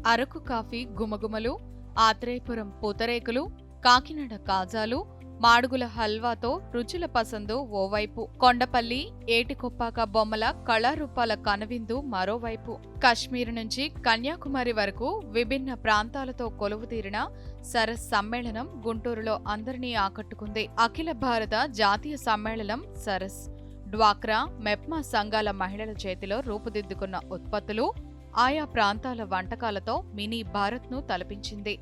Araku coffee గుమగుమలు, Atreyapuram పూతరేకులు, కాకినాడ కాజాలు, మాడుగుల హల్వాతో రుచుల పసందు ఓవైపు, కొండపల్లి ఏటికొప్పాక బొమ్మల కళారూపాల కనువిందు మరోవైపు, కశ్మీర్ నుంచి కన్యాకుమారి వరకు విభిన్న ప్రాంతాలతో కొలువుతీరిన సరస్ సమ్మేళనం గుంటూరులో అందరినీ ఆకట్టుకుంది. అఖిల భారత జాతీయ సమ్మేళనం సరస్ డ్వాక్రా, మెప్మా సంఘాల మహిళల చేతిలో రూపుదిద్దుకున్న ఉత్పత్తులు, ఆయా ప్రాంతాల వంటకాలతో మినీ భారత్ను తలపించింది.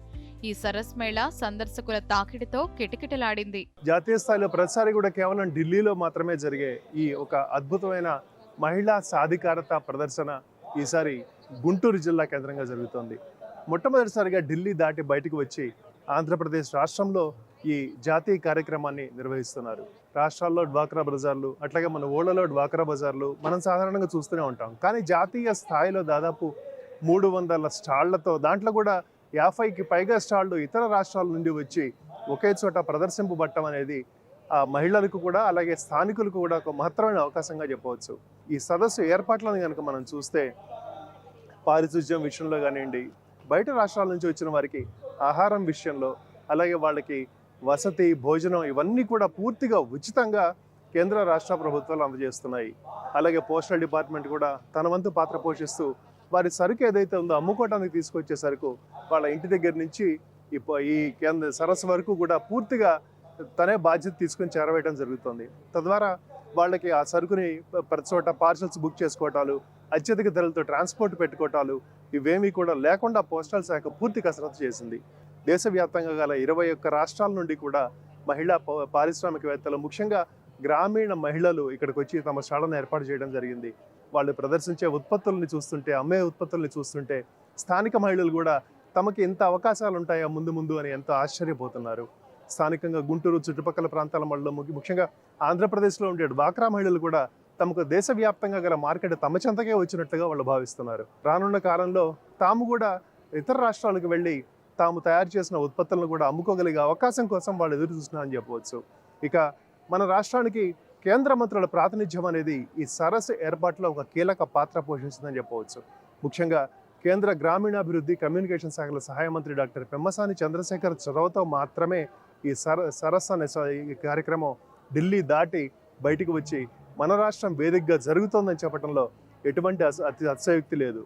ఈ సరస్ మేళా సందర్శకుల తాకిడితో కిటకిటలాడింది. జాతీయ స్థాయిలో ప్రతిసారి కూడా కేవలం ఢిల్లీలో మాత్రమే జరిగే ఈ ఒక అద్భుతమైన మహిళా సాధికారత ప్రదర్శన ఈసారి గుంటూరు జిల్లా కేంద్రంగా జరుగుతోంది. మొట్టమొదటిసారిగా ఢిల్లీ దాటి బయటకు వచ్చి ఆంధ్రప్రదేశ్ రాష్ట్రంలో ఈ జాతీయ కార్యక్రమాన్ని నిర్వహిస్తున్నారు. రాష్ట్రాల్లో డ్వాక్రా బజార్లు, అట్లాగే మన ఊళ్ళలో డ్వాక్రా బజార్లు మనం సాధారణంగా చూస్తూనే ఉంటాం. కానీ జాతీయ స్థాయిలో దాదాపు 300 స్టాళ్లతో, దాంట్లో కూడా 50కి పైగా స్టాళ్లు ఇతర రాష్ట్రాల నుండి వచ్చి ఒకే చోట ప్రదర్శింపబట్టడం అనేది ఆ మహిళలకు కూడా అలాగే స్థానికులకు కూడా ఒక మహత్తరమైన అవకాశంగా చెప్పవచ్చు. ఈ సదస్సు ఏర్పాట్లను కనుక మనం చూస్తే పారిశుధ్యం విషయంలో కానివ్వండి, బయట రాష్ట్రాల నుంచి వచ్చిన వారికి ఆహారం విషయంలో, అలాగే వాళ్ళకి వసతి, భోజనం ఇవన్నీ కూడా పూర్తిగా ఉచితంగా కేంద్ర రాష్ట్ర ప్రభుత్వాలు అందజేస్తున్నాయి. అలాగే పోస్టల్ డిపార్ట్మెంట్ కూడా తన వంతు పాత్ర పోషిస్తూ వారి సరుకు ఏదైతే ఉందో అమ్ముకోవడానికి తీసుకొచ్చే సరుకు వాళ్ళ ఇంటి దగ్గర నుంచి ఈ కేంద్ర సరస్సు వరకు కూడా పూర్తిగా తనే బాధ్యత తీసుకొని చేరవేయడం జరుగుతుంది. తద్వారా వాళ్ళకి ఆ సరుకుని ప్రతి చోట పార్సల్స్ బుక్ చేసుకోవటాలు, అత్యధిక ధరలతో ట్రాన్స్పోర్ట్ పెట్టుకోవటాలు ఇవేమీ కూడా లేకుండా పోస్టల్ శాఖ పూర్తి కసరత్తు చేసింది. దేశవ్యాప్తంగా గల 21 రాష్ట్రాల నుండి కూడా మహిళా పారిశ్రామికవేత్తలు, ముఖ్యంగా గ్రామీణ మహిళలు ఇక్కడికి వచ్చి తమ స్టాళ్లను ఏర్పాటు చేయడం జరిగింది. వాళ్ళు ప్రదర్శించే ఉత్పత్తుల్ని చూస్తుంటే, అమ్మే ఉత్పత్తుల్ని చూస్తుంటే స్థానిక మహిళలు కూడా తమకి ఎంత అవకాశాలు ఉంటాయా ముందు ముందు అని ఎంతో ఆశ్చర్యపోతున్నారు. స్థానికంగా గుంటూరు చుట్టుపక్కల ప్రాంతాల మహిళలు, ముఖ్యంగా ఆంధ్రప్రదేశ్లో ఉండే డ్వాక్రా మహిళలు కూడా తమకు దేశవ్యాప్తంగా గల మార్కెట్ తమ చెంతకే వచ్చినట్లుగా వాళ్ళు భావిస్తున్నారు. రానున్న కాలంలో తాము కూడా ఇతర రాష్ట్రాలకు వెళ్ళి తాము తయారు చేసిన ఉత్పత్తులను కూడా అమ్ముకోగలిగే అవకాశం కోసం వాళ్ళు ఎదురు చూస్తున్నారని చెప్పవచ్చు. ఇక మన రాష్ట్రానికి కేంద్ర మంత్రుల ప్రాతినిధ్యం అనేది ఈ సరస్సు ఏర్పాటులో ఒక కీలక పాత్ర పోషిస్తుందని చెప్పవచ్చు. ముఖ్యంగా కేంద్ర గ్రామీణాభివృద్ధి కమ్యూనికేషన్ శాఖల సహాయ మంత్రి డాక్టర్ పెమ్మసాని చంద్రశేఖర్ చొరవతో మాత్రమే ఈ సరస్సు అనే ఈ కార్యక్రమం ఢిల్లీ దాటి బయటికి వచ్చి మన రాష్ట్రం వేదికగా జరుగుతోందని చెప్పడంలో ఎటువంటి అతిశయోక్తి లేదు.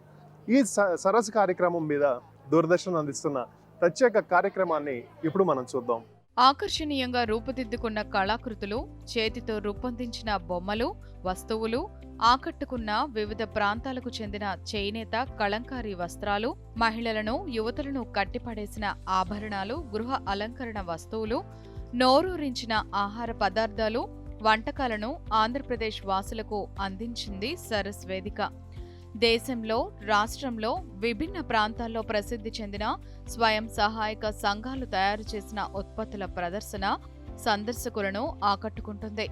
ఈ సరస్సు కార్యక్రమం మీద దూరదర్శన్ అందిస్తున్న ప్రత్యేక కార్యక్రమాన్ని ఇప్పుడు మనం చూద్దాం. ఆకర్షణీయంగా రూపుదిద్దుకున్న కళాకృతులు, చేతితో రూపొందించిన బొమ్మలు, వస్తువులు, ఆకట్టుకున్న వివిధ ప్రాంతాలకు చెందిన చేనేత కళంకారీ వస్త్రాలు, మహిళలను, యువతులను కట్టిపడేసిన ఆభరణాలు, గృహ అలంకరణ వస్తువులు, నోరూరించిన ఆహార పదార్థాలు, వంటకాలను ఆంధ్రప్రదేశ్ వాసులకు అందించింది సరస్ వేదిక. దేశంలో, రాష్ట్రంలో విభిన్న ప్రాంతాల్లో ప్రసిద్ధి చెందిన స్వయం సహాయక సంఘాలు తయారు చేసిన ఉత్పత్తుల ప్రదర్శన సందర్శకులను ఆకట్టుకుంటుంది.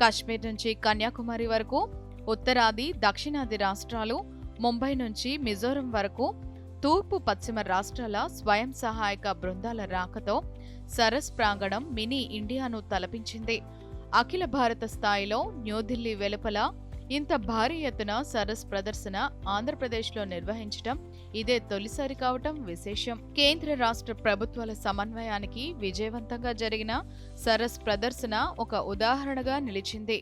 కశ్మీర్ నుంచి కన్యాకుమారి వరకు, ఉత్తరాది, దక్షిణాది రాష్ట్రాలు, ముంబై నుంచి మిజోరం వరకు, తూర్పు పశ్చిమ రాష్ట్రాల స్వయం సహాయక బృందాల రాకతో సరస్ ప్రాంగణం మినీ ఇండియాను తలపించింది. అఖిల భారత స్థాయిలో న్యూఢిల్లీ వెలుపల ఇంత భారీ ఎత్తున సరస్ ప్రదర్శన ఆంధ్రప్రదేశ్లో నిర్వహించడం ఇదే తొలిసారి కావటం విశేషం. కేంద్ర రాష్ట్ర ప్రభుత్వాల సమన్వయానికి విజయవంతంగా జరిగిన సరస్ ప్రదర్శన ఒక ఉదాహరణగా నిలిచింది.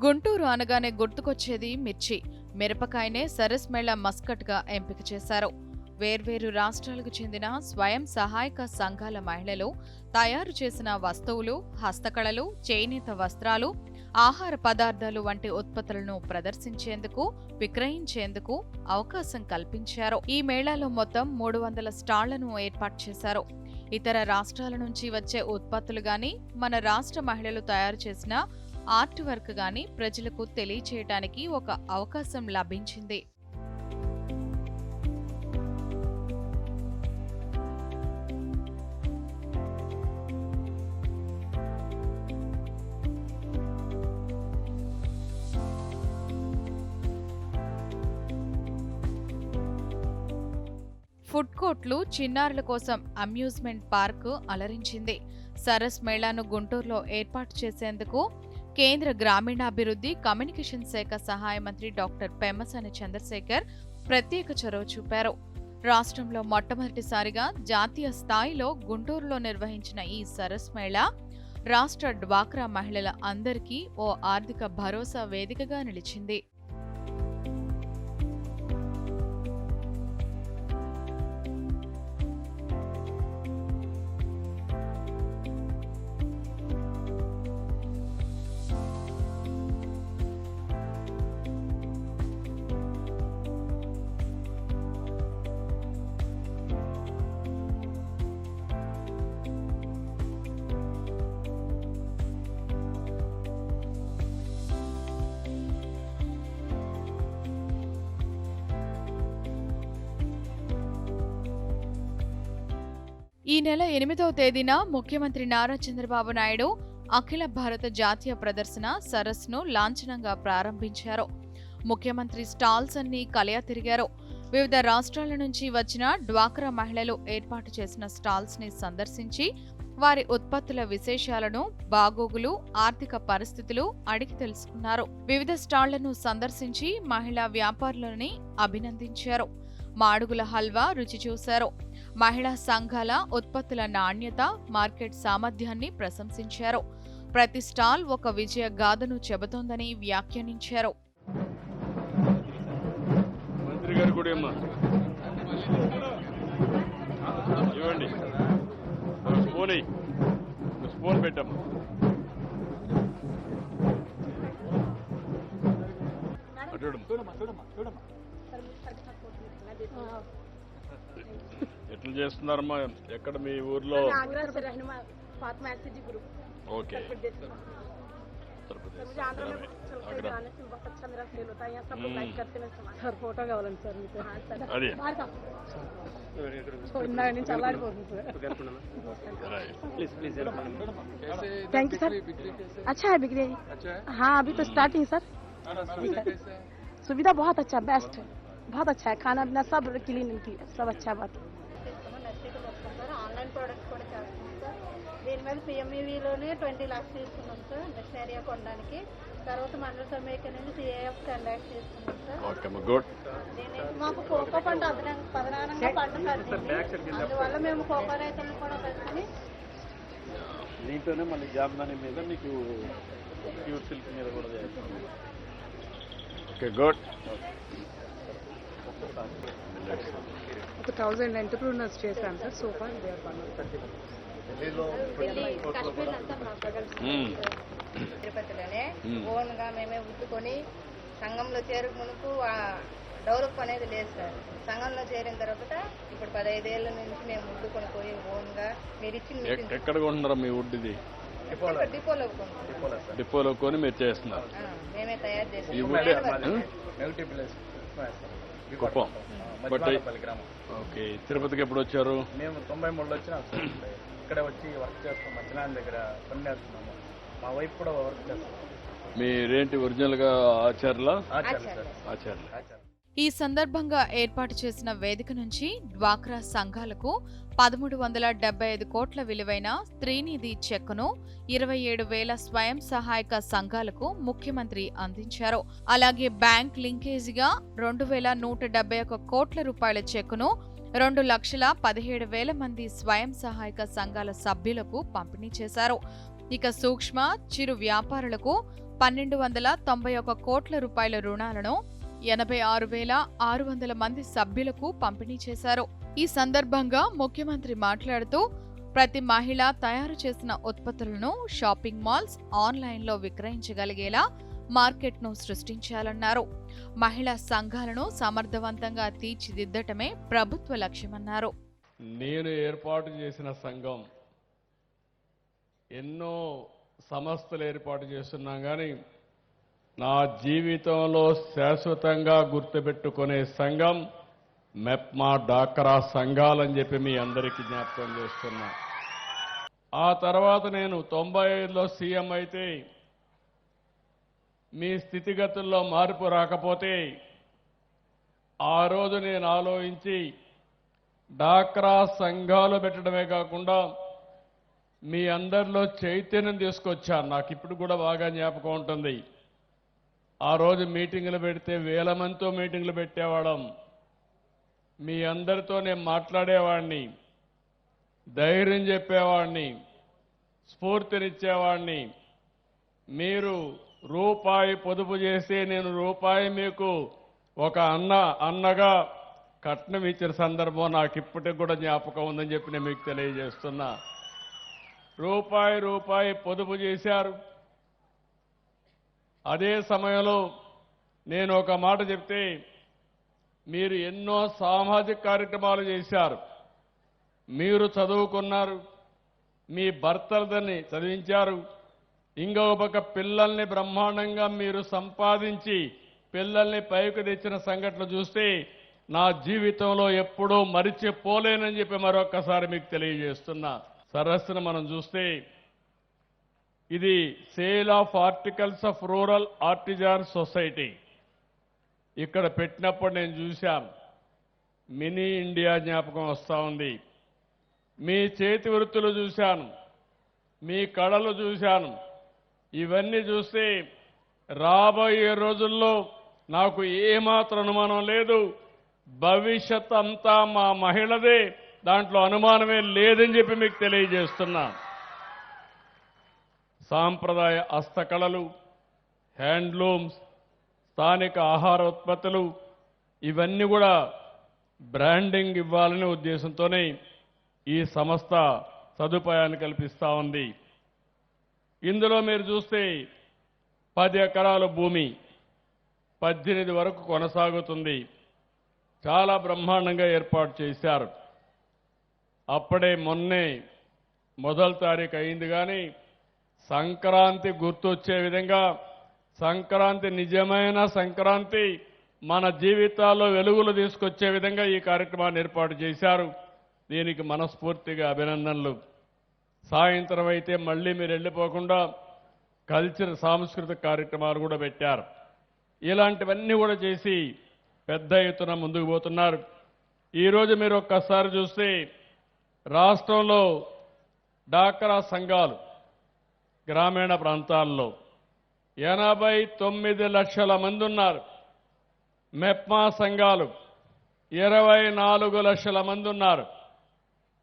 గుంటూరు అనగానే గుర్తుకొచ్చేది మిర్చి. మిరపకాయనే సరస్ మేళా మస్కట్గా ఎంపిక చేశారు. వేర్వేరు రాష్ట్రాలకు చెందిన స్వయం సహాయక సంఘాల మహిళలు తయారు చేసిన వస్తువులు, హస్తకళలు, చేనేత వస్త్రాలు, ఆహార పదార్థాలు వంటి ఉత్పత్తులను ప్రదర్శించేందుకు, విక్రయించేందుకు అవకాశం కల్పించారు. ఈ మేళాలో మొత్తం 300 స్టాళ్లను ఏర్పాటు చేశారు. ఇతర రాష్ట్రాల నుంచి వచ్చే ఉత్పత్తులు గాని, మన రాష్ట్ర మహిళలు తయారు చేసిన ఆర్ట్ వర్క్ గాని ప్రజలకు తెలియచేయడానికి ఒక అవకాశం లభించింది. ఫుడ్ కోర్ట్లు, చిన్నారుల కోసం అమ్యూజ్మెంట్ పార్కు అలరించింది. సరస్ మేళాను గుంటూరులో ఏర్పాటు చేసేందుకు కేంద్ర గ్రామీణాభివృద్ధి, కమ్యూనికేషన్ శాఖ సహాయ మంత్రి డాక్టర్ పెమ్మసాని చంద్రశేఖర్ ప్రత్యేక చొరవ చూపారు. రాష్ట్రంలో మొట్టమొదటిసారిగా జాతీయ స్థాయిలో గుంటూరులో నిర్వహించిన ఈ సరస్ మేళా రాష్ట్ర డ్వాక్రా మహిళల అందరికీ ఓ ఆర్థిక భరోసా వేదికగా నిలిచింది. ఈ నెల 8వ తేదీన ముఖ్యమంత్రి నారా చంద్రబాబు నాయుడు అఖిల భారత జాతీయ ప్రదర్శన సరస్సును లాంఛనంగా ప్రారంభించారు. ముఖ్యమంత్రి స్టాల్స్ అన్ని కలియా తిరిగారు. వివిధ రాష్ట్రాల నుంచి వచ్చిన డ్వాక్రా మహిళలు ఏర్పాటు చేసిన స్టాల్స్ ని సందర్శించి వారి ఉత్పత్తుల విశేషాలను, బాగోగులు, ఆర్థిక పరిస్థితులు అడిగి తెలుసుకున్నారు. వివిధ స్టాళ్లను సందర్శించి మహిళా వ్యాపారులని అభినందించారు. మాడుగుల హల్వా రుచి చూశారు. మహిళా సంఘాల ఉత్పత్తుల నాణ్యత, మార్కెట్ సామర్థ్యాన్ని ప్రశంసించారు. ప్రతి స్టాల్ ఒక విజయ గాథను చెబుతోందని వ్యాఖ్యానించారు. మంత్రి గారు కూడా ఇవ్వండి, స్పూన్ పెట్టమ్మా. ఎట్లా చేస్తున్నారమ్మా? ఎక్కడ మీ ఊర్లో? ఓకే, ఫోటో కావాలండి సార్ మీకు. అదే నుంచి అల్లాడిపోతుంది సార్. Thank you sir. अच्छा है बिक्री? हाँ अभी तो स्टार्टिंग सर. सुविधा बहुत अच्छा, बेस्ट है, बहुत अच्छा है. खाना पीना सब क्लीन, सब अच्छा बात. ఆన్లైన్ ప్రొడక్ట్స్ కూడా చేస్తున్నాం సార్. దీని మీద పిఎంఈవిలోనే 20 lakhs తీసుకున్నాం సార్ నెక్స్ట్ ఏరియా కొనడానికి. తర్వాత మండల సమైక్య నుంచి సిఏఎఫ్ 10 lakhs తీసుకున్నాం సార్. దీని మాకు కోకో పంట ప్రధానంగా పంట సార్. అందువల్ల మేము కోకో రైతులను కూడా పెట్టుకుని దీంట్లోనే మళ్ళీ జామ్దాని మీద మీకు ప్యూర్ సిల్క్ మీద కూడా చేస్తాం. Okay, good. ఒక 1000 ఎంటర్ప్రీనర్స్ చేశాం sir. So far they are Kashmir అంతా మా ప్రజలు తిరుపతిలోనే ఓన్ గా మేమే ఉట్టుకొని సంఘంలో చేరుకు మునుపు డెవలప్ అనేది లేదు సార్. సంఘంలో చేరిన తర్వాత ఇప్పుడు 15 ఏళ్ల నుంచి మేము ఉడ్డుకొని పోయి ఓన్ గా మీరు ఇచ్చిన ఎక్కడ కొంటున్నారా మీ వుడ్? ఇది డిపోలో కొని మీరు చేస్తున్నారు. మేమే తయారు చేసి కుప్పం. ఓకే, తిరుపతికి ఎప్పుడు వచ్చారు? మేము 93లో వచ్చినాం సార్. ఇక్కడ వచ్చి వర్క్ చేస్తాం. మధ్యాహ్నం దగ్గర పని చేస్తున్నాము. మా వైఫ్ కూడా వర్క్ చేస్తాం. మీరేంటి ఒరిజినల్ గా ఆచార్యులా? ఆచార్యులు. ఈ సందర్భంగా ఏర్పాటు చేసిన వేదిక నుంచి డ్వాక్రా సంఘాలకు 1375 కోట్ల విలువైన శ్రీనిధి చెక్కును 27,000 స్వయం సహాయక సంఘాలకు ముఖ్యమంత్రి అందించారు. అలాగే బ్యాంక్ లింకేజీగా 2,171 కోట్ల రూపాయల చెక్కును 2,17,000 మంది స్వయం సహాయక సంఘాల సభ్యులకు పంపిణీ చేశారు. ఇక సూక్ష్మ, చిరు వ్యాపారులకు 1,291 కోట్ల రూపాయల రుణాలను 86,600 మంది సభ్యులకు పంపిణీ చేశారు. ఈ సందర్భంగా ముఖ్యమంత్రి మాట్లాడుతూ ప్రతి మహిళ తయారు చేసిన ఉత్పత్తులను షాపింగ్ మాల్స్, ఆన్లైన్లో విక్రయించగలిగేలా మార్కెట్ను సృష్టించాలన్నారు. మహిళా సంఘాలను సమర్థవంతంగా తీర్చిదిద్దటమే ప్రభుత్వ లక్ష్యమన్నారు. నేను ఏర్పాటు చేసిన సంఘం ఎన్నో సంస్థలు ఏర్పాటు చేస్తున్నాం కానీ నా జీవితంలో శాశ్వతంగా గుర్తుపెట్టుకునే సంఘం మెప్మా డాక్రా సంఘాలని చెప్పి మీ అందరికీ జ్ఞాపకం చేస్తున్నా. ఆ తర్వాత నేను 95లో సీఎం అయితే మీ స్థితిగతుల్లో మార్పు రాకపోతే ఆ రోజు నేను ఆలోచించి డాక్రా సంఘాలు పెట్టడమే కాకుండా మీ అందరిలో చైతన్యం తీసుకొచ్చాను. నాకు ఇప్పుడు కూడా బాగా జ్ఞాపకం ఉంటుంది. ఆ రోజు మీటింగులు పెడితే వేల మందితో మీటింగులు పెట్టేవాళ్ళం. మీ అందరితో నేను మాట్లాడేవాడిని, ధైర్యం చెప్పేవాడిని, స్ఫూర్తినిచ్చేవాడిని. మీరు రూపాయి పొదుపు చేస్తే నేను రూపాయి మీకు ఒక అన్నగా కట్నం ఇచ్చిన సందర్భం నాకు ఇప్పటికి కూడా జ్ఞాపకం ఉందని చెప్పి నేను మీకు తెలియజేస్తున్నా. రూపాయి పొదుపు చేశారు. అదే సమయంలో నేను ఒక మాట చెప్తే మీరు ఎన్నో సామాజిక కార్యక్రమాలు చేశారు. మీరు చదువుకున్నారు, మీ భర్తలని చదివించారు, ఇంకొక పక్క పిల్లల్ని బ్రహ్మాండంగా మీరు సంపాదించి పిల్లల్ని పైకి తెచ్చిన సంఘటన చూస్తే నా జీవితంలో ఎప్పుడూ మరిచిపోలేనని చెప్పి మరొక్కసారి మీకు తెలియజేస్తున్నా. సరస్సును మనం చూస్తే ఇది sale of articles of rural artisan society. ఇక్కడ పెట్టినప్పుడు నేను చూశాను, మినీ ఇండియా జ్ఞాపకం వస్తూ ఉంది. మీ చేతి వృత్తులు చూశాను, మీ కళలు చూశాను. ఇవన్నీ చూస్తే రాబోయే రోజుల్లో నాకు ఏమాత్రం అనుమానం లేదు, భవిష్యత్ అంతా మా మహిళదే, దాంట్లో అనుమానమే లేదని చెప్పి మీకు తెలియజేస్తున్నా. సాంప్రదాయ హస్తకళలు, హ్యాండ్లూమ్స్, స్థానిక ఆహార ఉత్పత్తులు ఇవన్నీ కూడా బ్రాండింగ్ ఇవ్వాలనే ఉద్దేశంతోనే ఈ సంస్థ సదుపాయాన్ని కల్పిస్తూ ఉంది. ఇందులో మీరు చూస్తే 10 ఎకరాల భూమి 18 వరకు కొనసాగుతుంది. చాలా బ్రహ్మాండంగా ఏర్పాటు చేశారు. అప్పుడే మొన్నే 1వ తారీఖు అయింది. కానీ సంక్రాంతి గుర్తొచ్చే విధంగా, సంక్రాంతి నిజమైన సంక్రాంతి మన జీవితాల్లో వెలుగులు తీసుకొచ్చే విధంగా ఈ కార్యక్రమాన్ని ఏర్పాటు చేశారు. దీనికి మనస్ఫూర్తిగా అభినందనలు. సాయంత్రం అయితే మళ్ళీ మీరు వెళ్ళిపోకుండా సాంస్కృతిక కార్యక్రమాలు కూడా పెట్టారు. ఇలాంటివన్నీ కూడా చేసి పెద్ద ఎత్తున ముందుకు పోతున్నారు. ఈరోజు మీరు ఒక్కసారి చూస్తే రాష్ట్రంలో డాక్రా సంఘాలు గ్రామీణ ప్రాంతాల్లో 89 లక్షల మంది ఉన్నారు. మెప్మా సంఘాలు 24 లక్షల మంది ఉన్నారు.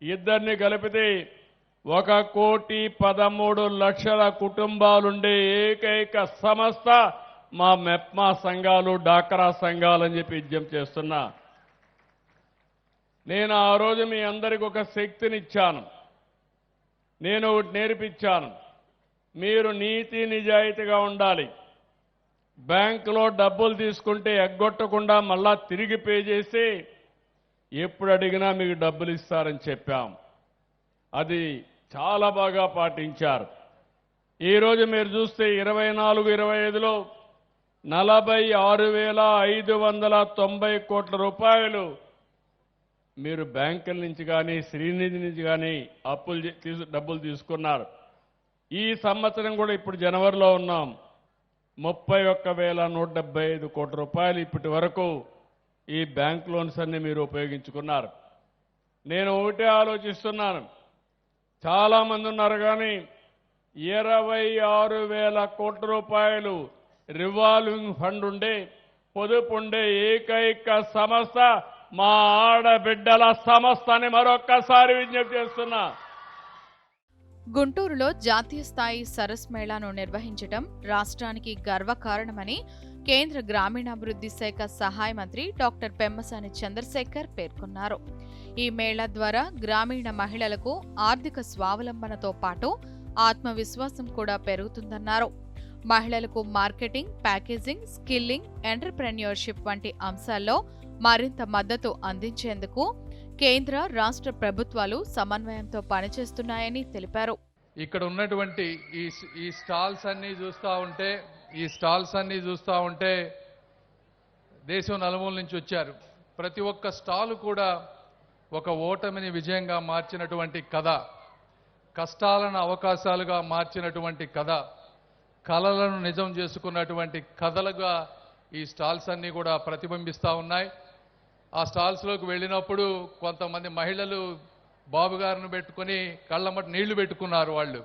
ఇద్దరిని కలిపితే 1,13,00,000 కుటుంబాలుండే ఏకైక సంస్థ మా మెప్మా సంఘాలు, డాక్రా సంఘాలని చెప్పి విజ్ఞప్తి చేస్తున్నా. నేను ఆ రోజు మీ అందరికి ఒక శక్తినిచ్చాను, నేను ఒకటి నేర్పించాను. మీరు నీతి నిజాయితీగా ఉండాలి. బ్యాంకులో డబ్బులు తీసుకుంటే ఎగ్గొట్టకుండా మళ్ళా తిరిగి పే చేసి ఎప్పుడు అడిగినా మీకు డబ్బులు ఇస్తారని చెప్పాం. అది చాలా బాగా పాటించారు. ఈరోజు మీరు చూస్తే 24-25లో 46,590 కోట్ల రూపాయలు మీరు బ్యాంకుల నుంచి కానీ శ్రీనిధి నుంచి కానీ డబ్బులు తీసుకున్నారు. ఈ సంవత్సరం కూడా ఇప్పుడు జనవరిలో ఉన్నాం, 31,175 కోట్ల రూపాయలు ఇప్పటి వరకు ఈ బ్యాంక్ లోన్స్ అన్ని మీరు ఉపయోగించుకున్నారు. నేను ఒకటే ఆలోచిస్తున్నాను, చాలా మంది ఉన్నారు కానీ 26,000 కోట్ల రూపాయలు రివాల్వింగ్ ఫండ్ ఉండే, పొదుపు ఉండే ఏకైక సంస్థ మా ఆడబిడ్డల సంస్థ అని మరొక్కసారి విజ్ఞప్తి చేస్తున్నా. గుంటూరులో జాతీయ స్థాయి సరస్ మేళాను నిర్వహించడం రాష్ట్రానికి గర్వకారణమని కేంద్ర గ్రామీణాభివృద్ధి శాఖ సహాయ మంత్రి డాక్టర్ పెమ్మసాని చంద్రశేఖర్ పేర్కొన్నారు. ఈ మేళా ద్వారా గ్రామీణ మహిళలకు ఆర్థిక స్వావలంబనతో పాటు ఆత్మవిశ్వాసం కూడా పెరుగుతుందన్నారు. మహిళలకు మార్కెటింగ్, ప్యాకేజింగ్, స్కిల్లింగ్, ఎంటర్‌ప్రెన్యూర్‌షిప్ వంటి అంశాల్లో మరింత మద్దతు అందించేందుకు కేంద్ర, రాష్ట్ర ప్రభుత్వాలు సమన్వయంతో పనిచేస్తున్నాయని తెలిపారు. ఇక్కడ ఉన్నటువంటి ఈ స్టాల్స్ అన్నీ చూస్తూ ఉంటే దేశం నలుమూల నుంచి వచ్చారు. ప్రతి ఒక్క స్టాల్ కూడా ఒక ఓటమిని విజయంగా మార్చినటువంటి కథ, కష్టాలను అవకాశాలుగా మార్చినటువంటి కథ, కలలను నిజం చేసుకున్నటువంటి కథలుగా ఈ స్టాల్స్ అన్నీ కూడా ప్రతిబింబిస్తూ ఉన్నాయి. ఆ స్టాల్స్లోకి వెళ్ళినప్పుడు కొంతమంది మహిళలు బాబు గారిని పెట్టుకొని కళ్ళమ్మట నీళ్లు పెట్టుకున్నారు. వాళ్ళు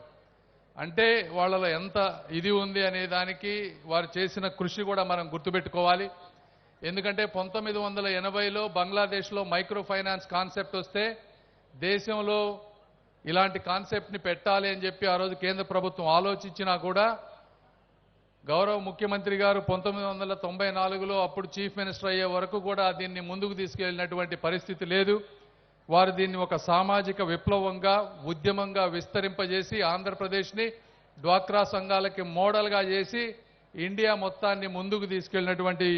అంటే వాళ్ళలో ఎంత ఇది ఉంది అనే దానికి వారు చేసిన కృషి కూడా మనం గుర్తుపెట్టుకోవాలి. ఎందుకంటే 1980లో బంగ్లాదేశ్లో మైక్రో ఫైనాన్స్ కాన్సెప్ట్ వస్తే దేశంలో ఇలాంటి కాన్సెప్ట్ని పెట్టాలి అని చెప్పి ఆ రోజు కేంద్ర ప్రభుత్వం ఆలోచించినా కూడా గౌరవ ముఖ్యమంత్రి గారు 1994లో అప్పుడు చీఫ్ మినిస్టర్ అయ్యే వరకు కూడా దీన్ని ముందుకు తీసుకెళ్లినటువంటి పరిస్థితి లేదు. వారు దీన్ని ఒక సామాజిక విప్లవంగా, ఉద్యమంగా విస్తరింపజేసి ఆంధ్రప్రదేశ్ని డ్వాక్రా సంఘాలకి మోడల్గా చేసి ఇండియా మొత్తాన్ని ముందుకు తీసుకెళ్లినటువంటి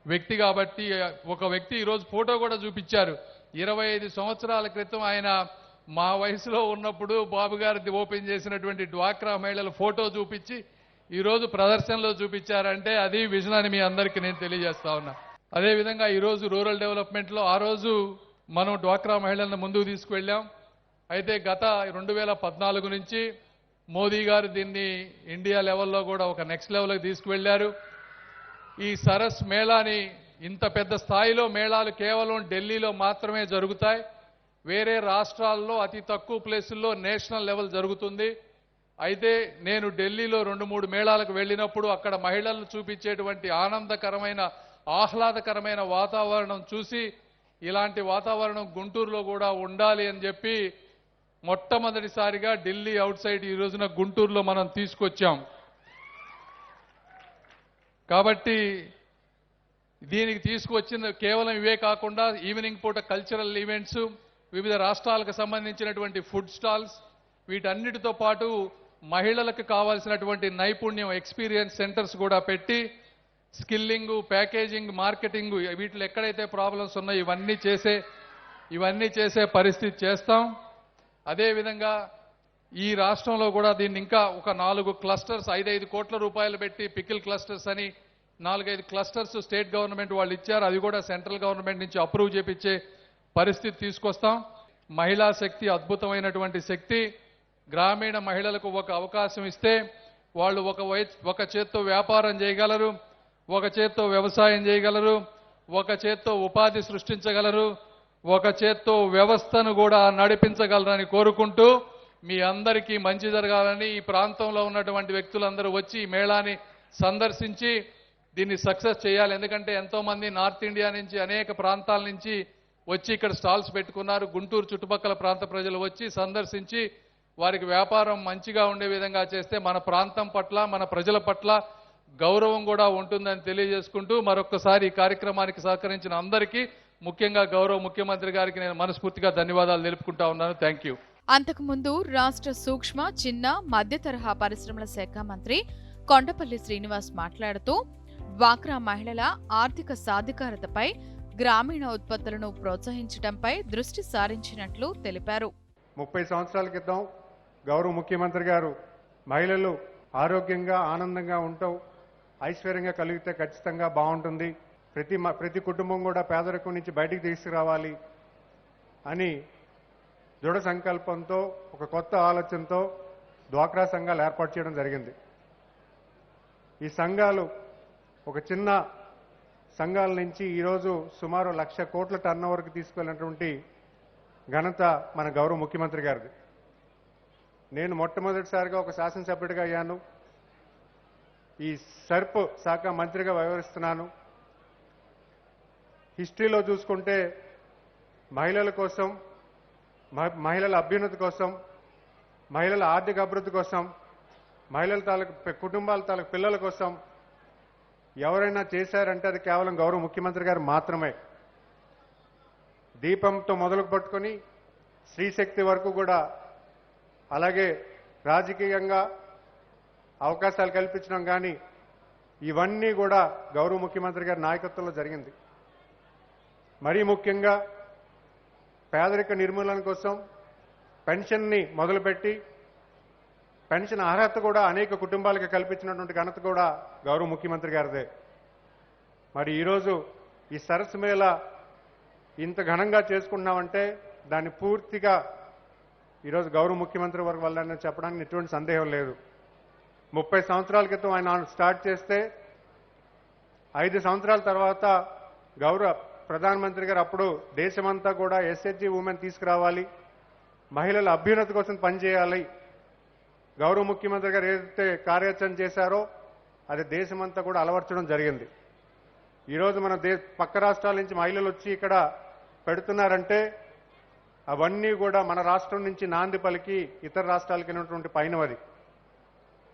వ్యక్తి. కాబట్టి ఒక వ్యక్తి ఈరోజు ఫోటో కూడా చూపించారు. 25 సంవత్సరాల క్రితం ఆయన మా వయసులో ఉన్నప్పుడు బాబు గారి ఓపెన్ చేసినటువంటి డ్వాక్రా మహిళల ఫోటో చూపించి ఈరోజు ప్రదర్శనలో చూపించారంటే అది విజన్ అని మీ అందరికీ నేను తెలియజేస్తా ఉన్నా. అదేవిధంగా ఈరోజు రూరల్ డెవలప్మెంట్లో ఆ రోజు మనం డ్వాక్రా మహిళలను ముందుకు తీసుకువెళ్ళాం. అయితే గత 2014 నుంచి మోదీ గారు దీన్ని ఇండియా లెవెల్లో కూడా ఒక నెక్స్ట్ లెవెల్కి తీసుకువెళ్లారు. ఈ సరస్ మేళాని ఇంత పెద్ద స్థాయిలో మేళాలు కేవలం ఢిల్లీలో మాత్రమే జరుగుతాయి. వేరే రాష్ట్రాల్లో అతి తక్కువ ప్లేసుల్లో నేషనల్ లెవెల్ జరుగుతుంది. అయితే నేను ఢిల్లీలో 2-3 మేళాలకు వెళ్ళినప్పుడు అక్కడ మహిళలను చూపించేటువంటి ఆనందకరమైన, ఆహ్లాదకరమైన వాతావరణం చూసి ఇలాంటి వాతావరణం గుంటూరులో కూడా ఉండాలి అని చెప్పి మొట్టమొదటిసారిగా ఢిల్లీ అవుట్ సైడ్ ఈ రోజున గుంటూరులో మనం తీసుకొచ్చాం. కాబట్టి దీనికి తీసుకువచ్చిన కేవలం ఇవే కాకుండా ఈవినింగ్ పూట కల్చరల్ ఈవెంట్స్, వివిధ రాష్ట్రాలకు సంబంధించినటువంటి ఫుడ్ స్టాల్స్, వీటన్నిటితో పాటు మహిళలకు కావాల్సినటువంటి నైపుణ్యం, ఎక్స్పీరియన్స్ సెంటర్స్ కూడా పెట్టి స్కిల్లింగ్, ప్యాకేజింగ్, మార్కెటింగ్, వీటిలో ఎక్కడైతే ప్రాబ్లమ్స్ ఉన్నాయో ఇవన్నీ చేసే పరిస్థితి చేస్తాం. అదేవిధంగా ఈ రాష్ట్రంలో కూడా దీన్ని ఇంకా ఒక 4 క్లస్టర్స్ 5-5 కోట్ల రూపాయలు పెట్టి పికిల్ క్లస్టర్స్ అని 4-5 క్లస్టర్స్ స్టేట్ గవర్నమెంట్ వాళ్ళు ఇచ్చారు. అది కూడా సెంట్రల్ గవర్నమెంట్ నుంచి అప్రూవ్ చేపించే పరిస్థితి తీసుకొస్తాం. మహిళా శక్తి అద్భుతమైనటువంటి శక్తి. గ్రామీణ మహిళలకు ఒక అవకాశం ఇస్తే వాళ్ళు ఒక చేత్తో వ్యాపారం చేయగలరు, ఒక చేత్తో వ్యవసాయం చేయగలరు, ఒక చేత్తో ఉపాధి సృష్టించగలరు, ఒక చేత్తో వ్యవస్థను కూడా నడిపించగలరని కోరుకుంటూ మీ అందరికీ మంచి జరగాలని ఈ ప్రాంతంలో ఉన్నటువంటి వ్యక్తులందరూ వచ్చి ఈ మేళాని సందర్శించి దీన్ని సక్సెస్ చేయాలి. ఎందుకంటే ఎంతో మంది నార్త్ ఇండియా నుంచి, అనేక ప్రాంతాల నుంచి వచ్చి ఇక్కడ స్టాల్స్ పెట్టుకున్నారు. గుంటూరు చుట్టుపక్కల ప్రాంత ప్రజలు వచ్చి సందర్శించి వారికి వ్యాపారం మంచిగా ఉండే విధంగా చేస్తే మన ప్రాంతం పట్ల, మన ప్రజల పట్ల గౌరవం కూడా ఉంటుందని తెలియజేసుకుంటూ మరొకసారి ఈ కార్యక్రమానికి సహకరించిన అందరికీ, ముఖ్యంగా గౌరవ ముఖ్యమంత్రి గారికి నేను మనస్ఫూర్తిగా ధన్యవాదాలు తెలుపుకుంటా ఉన్నాను. Thank you. అంతకుముందు రాష్ట్ర సూక్ష్మ, చిన్న, మధ్య తరహా పరిశ్రమల శాఖ మంత్రి కొండపల్లి శ్రీనివాస్ మాట్లాడుతూ డ్వాక్రా మహిళల ఆర్థిక సాధికారతపై, గ్రామీణ ఉత్పత్తులను ప్రోత్సహించడంపై దృష్టి సారించినట్లు తెలిపారు. 30 సంవత్సరాల క్రితం గౌరవ ముఖ్యమంత్రి గారు మహిళలు ఆరోగ్యంగా, ఆనందంగా ఉంటావు, ఐశ్వర్యంగా కలిగితే ఖచ్చితంగా బాగుంటుంది, ప్రతి కుటుంబం కూడా పేదరికం నుంచి బయటికి తీసుకురావాలి అని దృఢ సంకల్పంతో, ఒక కొత్త ఆలోచనతో డ్వాక్రా సంఘాలు ఏర్పాటు చేయడం జరిగింది. ఈ సంఘాలు ఒక చిన్న సంఘాల నుంచి ఈరోజు సుమారు 1,00,000 కోట్ల టర్నోవర్కి తీసుకెళ్ళినటువంటి ఘనత మన గౌరవ ముఖ్యమంత్రి గారిది. నేను మొట్టమొదటిసారిగా ఒక శాసనసభ్యుడిగా అయ్యాను. ఈ సర్ప్ శాఖ మంత్రిగా వ్యవహరిస్తున్నాను. హిస్టరీలో చూసుకుంటే మహిళల కోసం, మహిళల అభ్యున్నతి కోసం, మహిళల ఆర్థిక అభివృద్ధి కోసం, మహిళల తాలూకు కుటుంబాల తాలూకు పిల్లల కోసం ఎవరైనా చేశారంటే అది కేవలం గౌరవ ముఖ్యమంత్రి గారు మాత్రమే. దీపంతో మొదలు పట్టుకొని స్త్రీశక్తి వరకు కూడా, అలాగే రాజకీయంగా అవకాశాలు కల్పించడం కానీ ఇవన్నీ కూడా గౌరవ ముఖ్యమంత్రి గారి నాయకత్వంలో జరిగింది. మరీ ముఖ్యంగా పేదరిక నిర్మూలన కోసం పెన్షన్ని మొదలుపెట్టి పెన్షన్ అర్హత కూడా అనేక కుటుంబాలకు కల్పించినటువంటి ఘనత కూడా గౌరవ ముఖ్యమంత్రి గారిదే. మరి ఈరోజు ఈ సరస్సు మేళ ఇంత ఘనంగా చేసుకుంటున్నామంటే దాన్ని పూర్తిగా ఈరోజు గౌరవ ముఖ్యమంత్రి వారి వల్ల చెప్పడానికి ఎటువంటి సందేహం లేదు. 30 సంవత్సరాల క్రితం ఆయన స్టార్ట్ చేస్తే 5 సంవత్సరాల తర్వాత గౌరవ ప్రధానమంత్రి గారు అప్పుడు దేశమంతా కూడా ఎస్హెచ్జి ఉమెన్ తీసుకురావాలి, మహిళల అభ్యున్నతి కోసం పనిచేయాలి, గౌరవ ముఖ్యమంత్రి గారు ఏదైతే కార్యాచరణ చేశారో అది దేశమంతా కూడా అలవర్చడం జరిగింది. ఈరోజు మన పక్క రాష్ట్రాల నుంచి మహిళలు వచ్చి ఇక్కడ పెడుతున్నారంటే అవన్నీ కూడా మన రాష్ట్రం నుంచి నాంది పలికి ఇతర రాష్ట్రాలకి ఉన్నటువంటి పైనవది.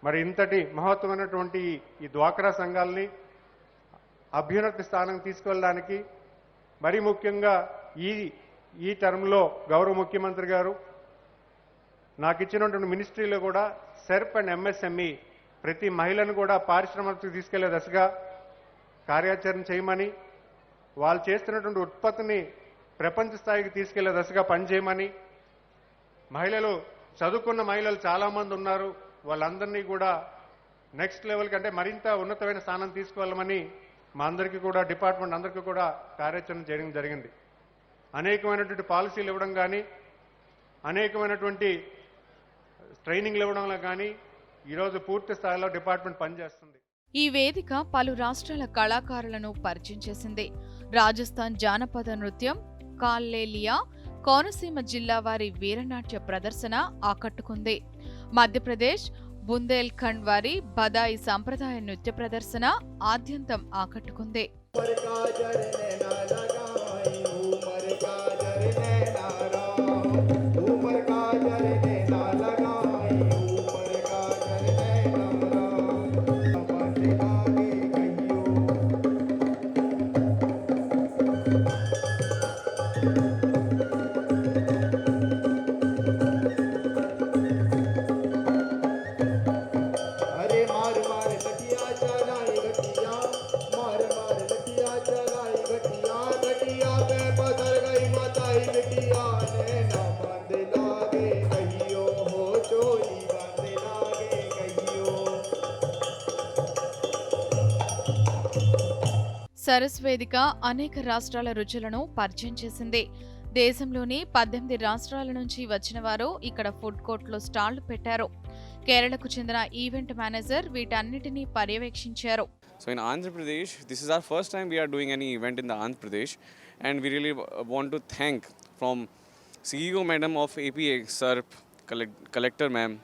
మరి ఇంతటి మహత్వమైనటువంటి ఈ డ్వాక్రా సంఘాలని అభ్యున్నతి స్థానం తీసుకెళ్ళడానికి మరీ ముఖ్యంగా ఈ టర్మ్లో గౌరవ ముఖ్యమంత్రి గారు నాకు ఇచ్చినటువంటి మినిస్ట్రీలో కూడా సెర్ప్ అండ్ ఎంఎస్ఎంఈ ప్రతి మహిళను కూడా పారిశ్రామికకు తీసుకెళ్లే దశగా కార్యాచరణ చేయమని, వాళ్ళు చేస్తున్నటువంటి ఉత్పత్తిని ప్రపంచ స్థాయికి తీసుకెళ్లే దశగా పనిచేయమని, మహిళలు చదువుకున్న మహిళలు చాలామంది ఉన్నారు, వాళ్ళందరినీ కూడా నెక్స్ట్ లెవెల్ కంటే మరింత ఉన్నతమైన స్థానం తీసుకువెళ్ళమని మా అందరికీ కూడా డిపార్ట్మెంట్ అందరికీ కూడా కార్యాచరణ చేయడం జరిగింది. అనేకమైనటువంటి పాలసీలు ఇవ్వడం కానీ, అనేకమైనటువంటి ట్రైనింగ్లు ఇవ్వడంలో కానీ ఈరోజు పూర్తి స్థాయిలో డిపార్ట్మెంట్ పనిచేస్తుంది. ఈ వేదిక పలు రాష్ట్రాల కళాకారులను పరిచయం చేసింది. రాజస్థాన్ జానపద నృత్యం, కాల్లేలియా, కోనసీమ జిల్లా వారి వీరనాట్య ప్రదర్శన ఆకట్టుకుంది. మధ్యప్రదేశ్ బుందేల్ఖండ్ వారి బదాయి సంప్రదాయ నృత్య ప్రదర్శన ఆద్యంతం ఆకట్టుకుంది. సరస్ వేదిక అనేక రాష్ట్రాల రుచులను పరిచయం చేసింది. దేశంలోని 18 రాష్ట్రాల నుంచి వచ్చిన వారు ఇక్కడ ఫుడ్ కోర్టులో స్టాళ్లు పెట్టారు. కేరళకు చెందిన ఈవెంట్ మేనేజర్ వీటన్నిటిని పర్యవేక్షించారు. So in Andhra Pradesh, this is our first time we are doing any event in the Andhra Pradesh, and we really want to thank from CEO Madam of APA, SERP, Collector Ma'am,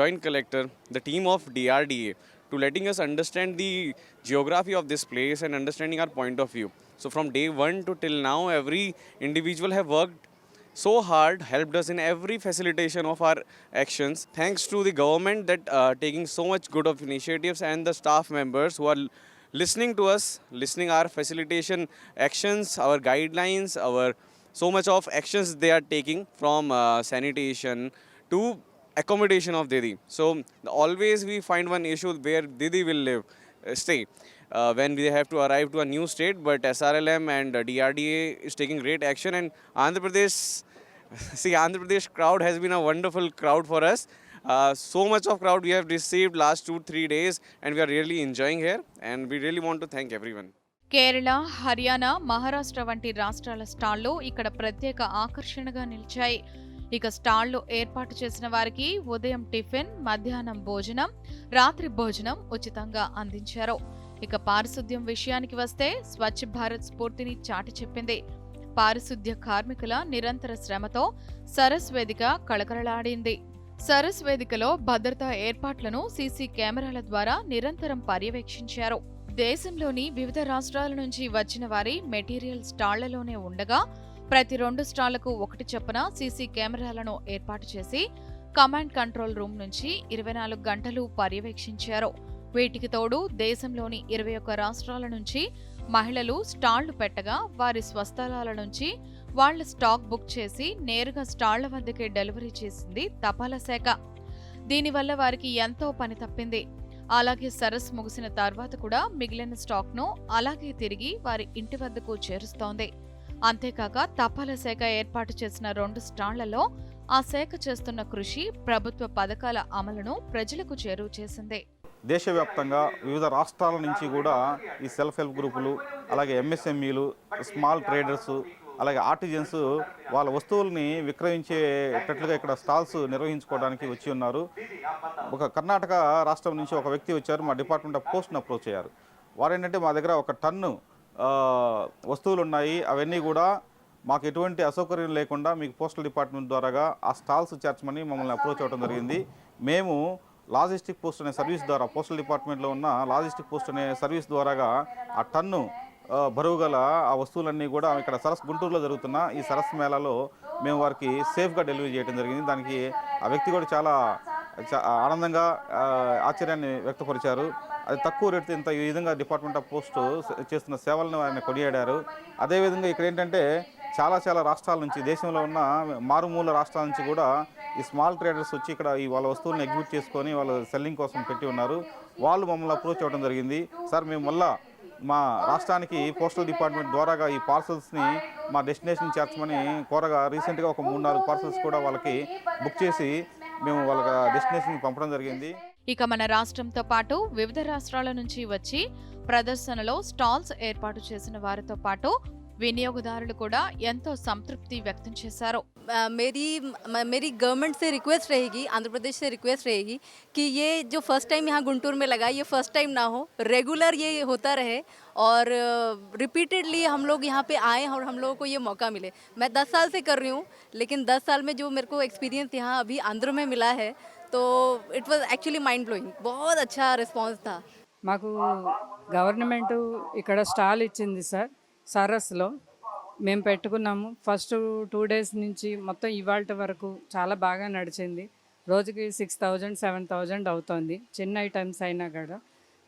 Joint Collector, the team of DRDA, to letting us understand the geography of this place and understanding our point of view. So from day 1 to till now, every individual have worked so hard, helped us in every facilitation of our actions. Thanks to the government that taking so much good of initiatives, and the staff members who are listening to us, listening our facilitation actions, our guidelines, our so much of actions they are taking from sanitation to accommodation of Didi. So always we find one issue where Didi will stay when we have to arrive to a new state, but SRLM and DRDA is taking great action, and Andhra Pradesh crowd has been a wonderful crowd for us. So much of crowd we have received last 2-3 days, and we are really enjoying here, and we really want to thank everyone. Kerala, Haryana, Maharashtra వంటి రాష్ట్రాల స్టాళ్లు ఇక్కడ ప్రత్యేక ఆకర్షణగా నిలిచాయి. ఇక స్టాళ్లు ఏర్పాటు చేసిన వారికి ఉదయం టిఫిన్, మధ్యాహ్నం భోజనం, రాత్రి భోజనం ఉచితంగా అందించారు. ఇక పారిశుద్ధ్యం విషయానికి వస్తే స్వచ్ఛ భారత్ స్ఫూర్తిని చాటి చెప్పింది. పారిశుద్ధ్య కార్మికుల నిరంతర శ్రమతో సరస్ వేదిక కళకళలాడింది. సరస్ వేదికలో భద్రతా ఏర్పాట్లను సీసీ కెమెరాల ద్వారా నిరంతరం పర్యవేక్షించారు. దేశంలోని వివిధ రాష్ట్రాల నుంచి వచ్చిన వారి మెటీరియల్ స్టాళ్లలోనే ఉండగా ప్రతి 2 స్టాళ్లకు 1 చొప్పున సీసీ కెమెరాలను ఏర్పాటు చేసి కమాండ్ కంట్రోల్ రూమ్ నుంచి 24 గంటలు పర్యవేక్షించారు. వీటికి తోడు దేశంలోని 21 రాష్ట్రాల నుంచి మహిళలు స్టాళ్లు పెట్టగా వారి స్వస్థలాల నుంచి వాళ్ల స్టాక్ బుక్ చేసి నేరుగా స్టాళ్ల వద్దకే డెలివరీ చేసింది తపాలా శాఖ. దీనివల్ల వారికి ఎంతో పని తప్పింది. అలాగే సరస్ ముగిసిన తర్వాత కూడా మిగిలిన స్టాక్ను అలాగే తిరిగి వారి ఇంటి వద్దకు చేరుస్తోంది. అంతేకాక తపాలా శాఖ ఏర్పాటు చేసిన 2 స్టాళ్లలో ఆ శాఖ చేస్తున్న కృషి ప్రభుత్వ పథకాల అమలును ప్రజలకు చేరువ చేసింది. దేశవ్యాప్తంగా వివిధ రాష్ట్రాల నుంచి కూడా ఈ సెల్ఫ్ హెల్ప్ గ్రూపులు, అలాగే ఎంఎస్ఎంఈలు, స్మాల్ ట్రేడర్స్, అలాగే ఆర్టిజన్స్ వాళ్ళ వస్తువుల్ని విక్రయించేటట్లుగా ఇక్కడ స్టాల్స్ నిర్వహించుకోవడానికి వచ్చి ఉన్నారు. ఒక కర్ణాటక రాష్ట్రం నుంచి ఒక వ్యక్తి వచ్చారు, మా డిపార్ట్మెంట్ ఆఫ్ పోస్ట్ని అప్రోచ్ అయ్యారు. వారేంటంటే మా దగ్గర 1 టన్ను వస్తువులు ఉన్నాయి, అవన్నీ కూడా మాకు ఎటువంటి అసౌకర్యం లేకుండా మీకు పోస్టల్ డిపార్ట్మెంట్ ద్వారాగా ఆ స్టాల్స్ చేర్చమని మమ్మల్ని అప్రోచ్ అవ్వడం జరిగింది. మేము లాజిస్టిక్ పోస్ట్ అనే సర్వీస్ ద్వారా, పోస్టల్ డిపార్ట్మెంట్లో ఉన్న లాజిస్టిక్ పోస్ట్ అనే సర్వీస్ ద్వారాగా ఆ టన్ను బరువు గల ఆ వస్తువులన్నీ కూడా ఇక్కడ గుంటూరులో జరుగుతున్న ఈ సరస్సు మేళాలో మేము వారికి సేఫ్గా డెలివరీ చేయడం జరిగింది. దానికి ఆ వ్యక్తి కూడా చాలా ఆనందంగా ఆశ్చర్యాన్ని వ్యక్తపరిచారు. అది తక్కువ రేటుతో ఇంత ఈ విధంగా డిపార్ట్మెంట్ ఆఫ్ పోస్ట్ చేస్తున్న సేవలను ఆయన కొనియాడారు. అదేవిధంగా ఇక్కడ ఏంటంటే చాలా రాష్ట్రాల నుంచి, దేశంలో ఉన్న మారుమూల రాష్ట్రాల నుంచి కూడా ఈ స్మాల్ ట్రేడర్స్ వచ్చి ఇక్కడ వాళ్ళ వస్తువులను ఎగ్జిబిట్ చేసుకొని వాళ్ళు సెల్లింగ్ కోసం పెట్టి ఉన్నారు. వాళ్ళు మమ్మల్ని అప్రోచ్ అవ్వడం జరిగింది. సార్, మేము మళ్ళా మా రాష్ట్రానికి పోస్టల్ డిపార్ట్మెంట్ ద్వారాగా ఈ పార్సల్స్ని మా డెస్టినేషన్ చేర్చమని కోరగా రీసెంట్గా ఒక 3-4 పార్సల్స్ కూడా వాళ్ళకి బుక్ చేసి మేము వాళ్ళ డెస్టినేషన్కి పంపడం జరిగింది. ఇక మన రాష్ట్రంతో పాటు వివిధ రాష్ట్రాల నుంచి వచ్చి ప్రదర్శనలో స్టాల్స్ ఏర్పాటు చేసిన వారితో పాటు వినియోగదారులు కూడా ఎంతో సంతృప్తి వ్యక్తం చేశారు. मेरी गवर्नमेंट से रिक्वेस्ट रहेगी, आंध्र प्रदेश से रिक्वेस्ट रहेगी कि ये जो फर्स्ट टाइम यहाँ गुंटूर में लगा, ये फर्स्ट टाइम ना हो, रेगुलर ये होता रहे और रिपीटेडली हम लोग यहाँ पे आए और हम लोगों को ये मौका मिले. मैं 10 साल से कर रही हूँ, लेकिन 10 साल में जो मेरे को एक्सपीरियंस यहाँ अभी आंध्र में मिला है, तो it was actually mind blowing. बहुत अच्छा रिस्पॉन्स था. మాకు గవర్నమెంట్ ఇక్కడ స్టాల్ ఇచ్చింది సార్. సరస్సులో మేము పెట్టుకున్నాము. ఫస్ట్ 2 డేస్ నుంచి మొత్తం ఇవాళ వరకు చాలా బాగా నడిచింది. రోజుకి 6,000 7,000 అవుతుంది, చిన్న ఐటమ్స్ అయినా కూడా.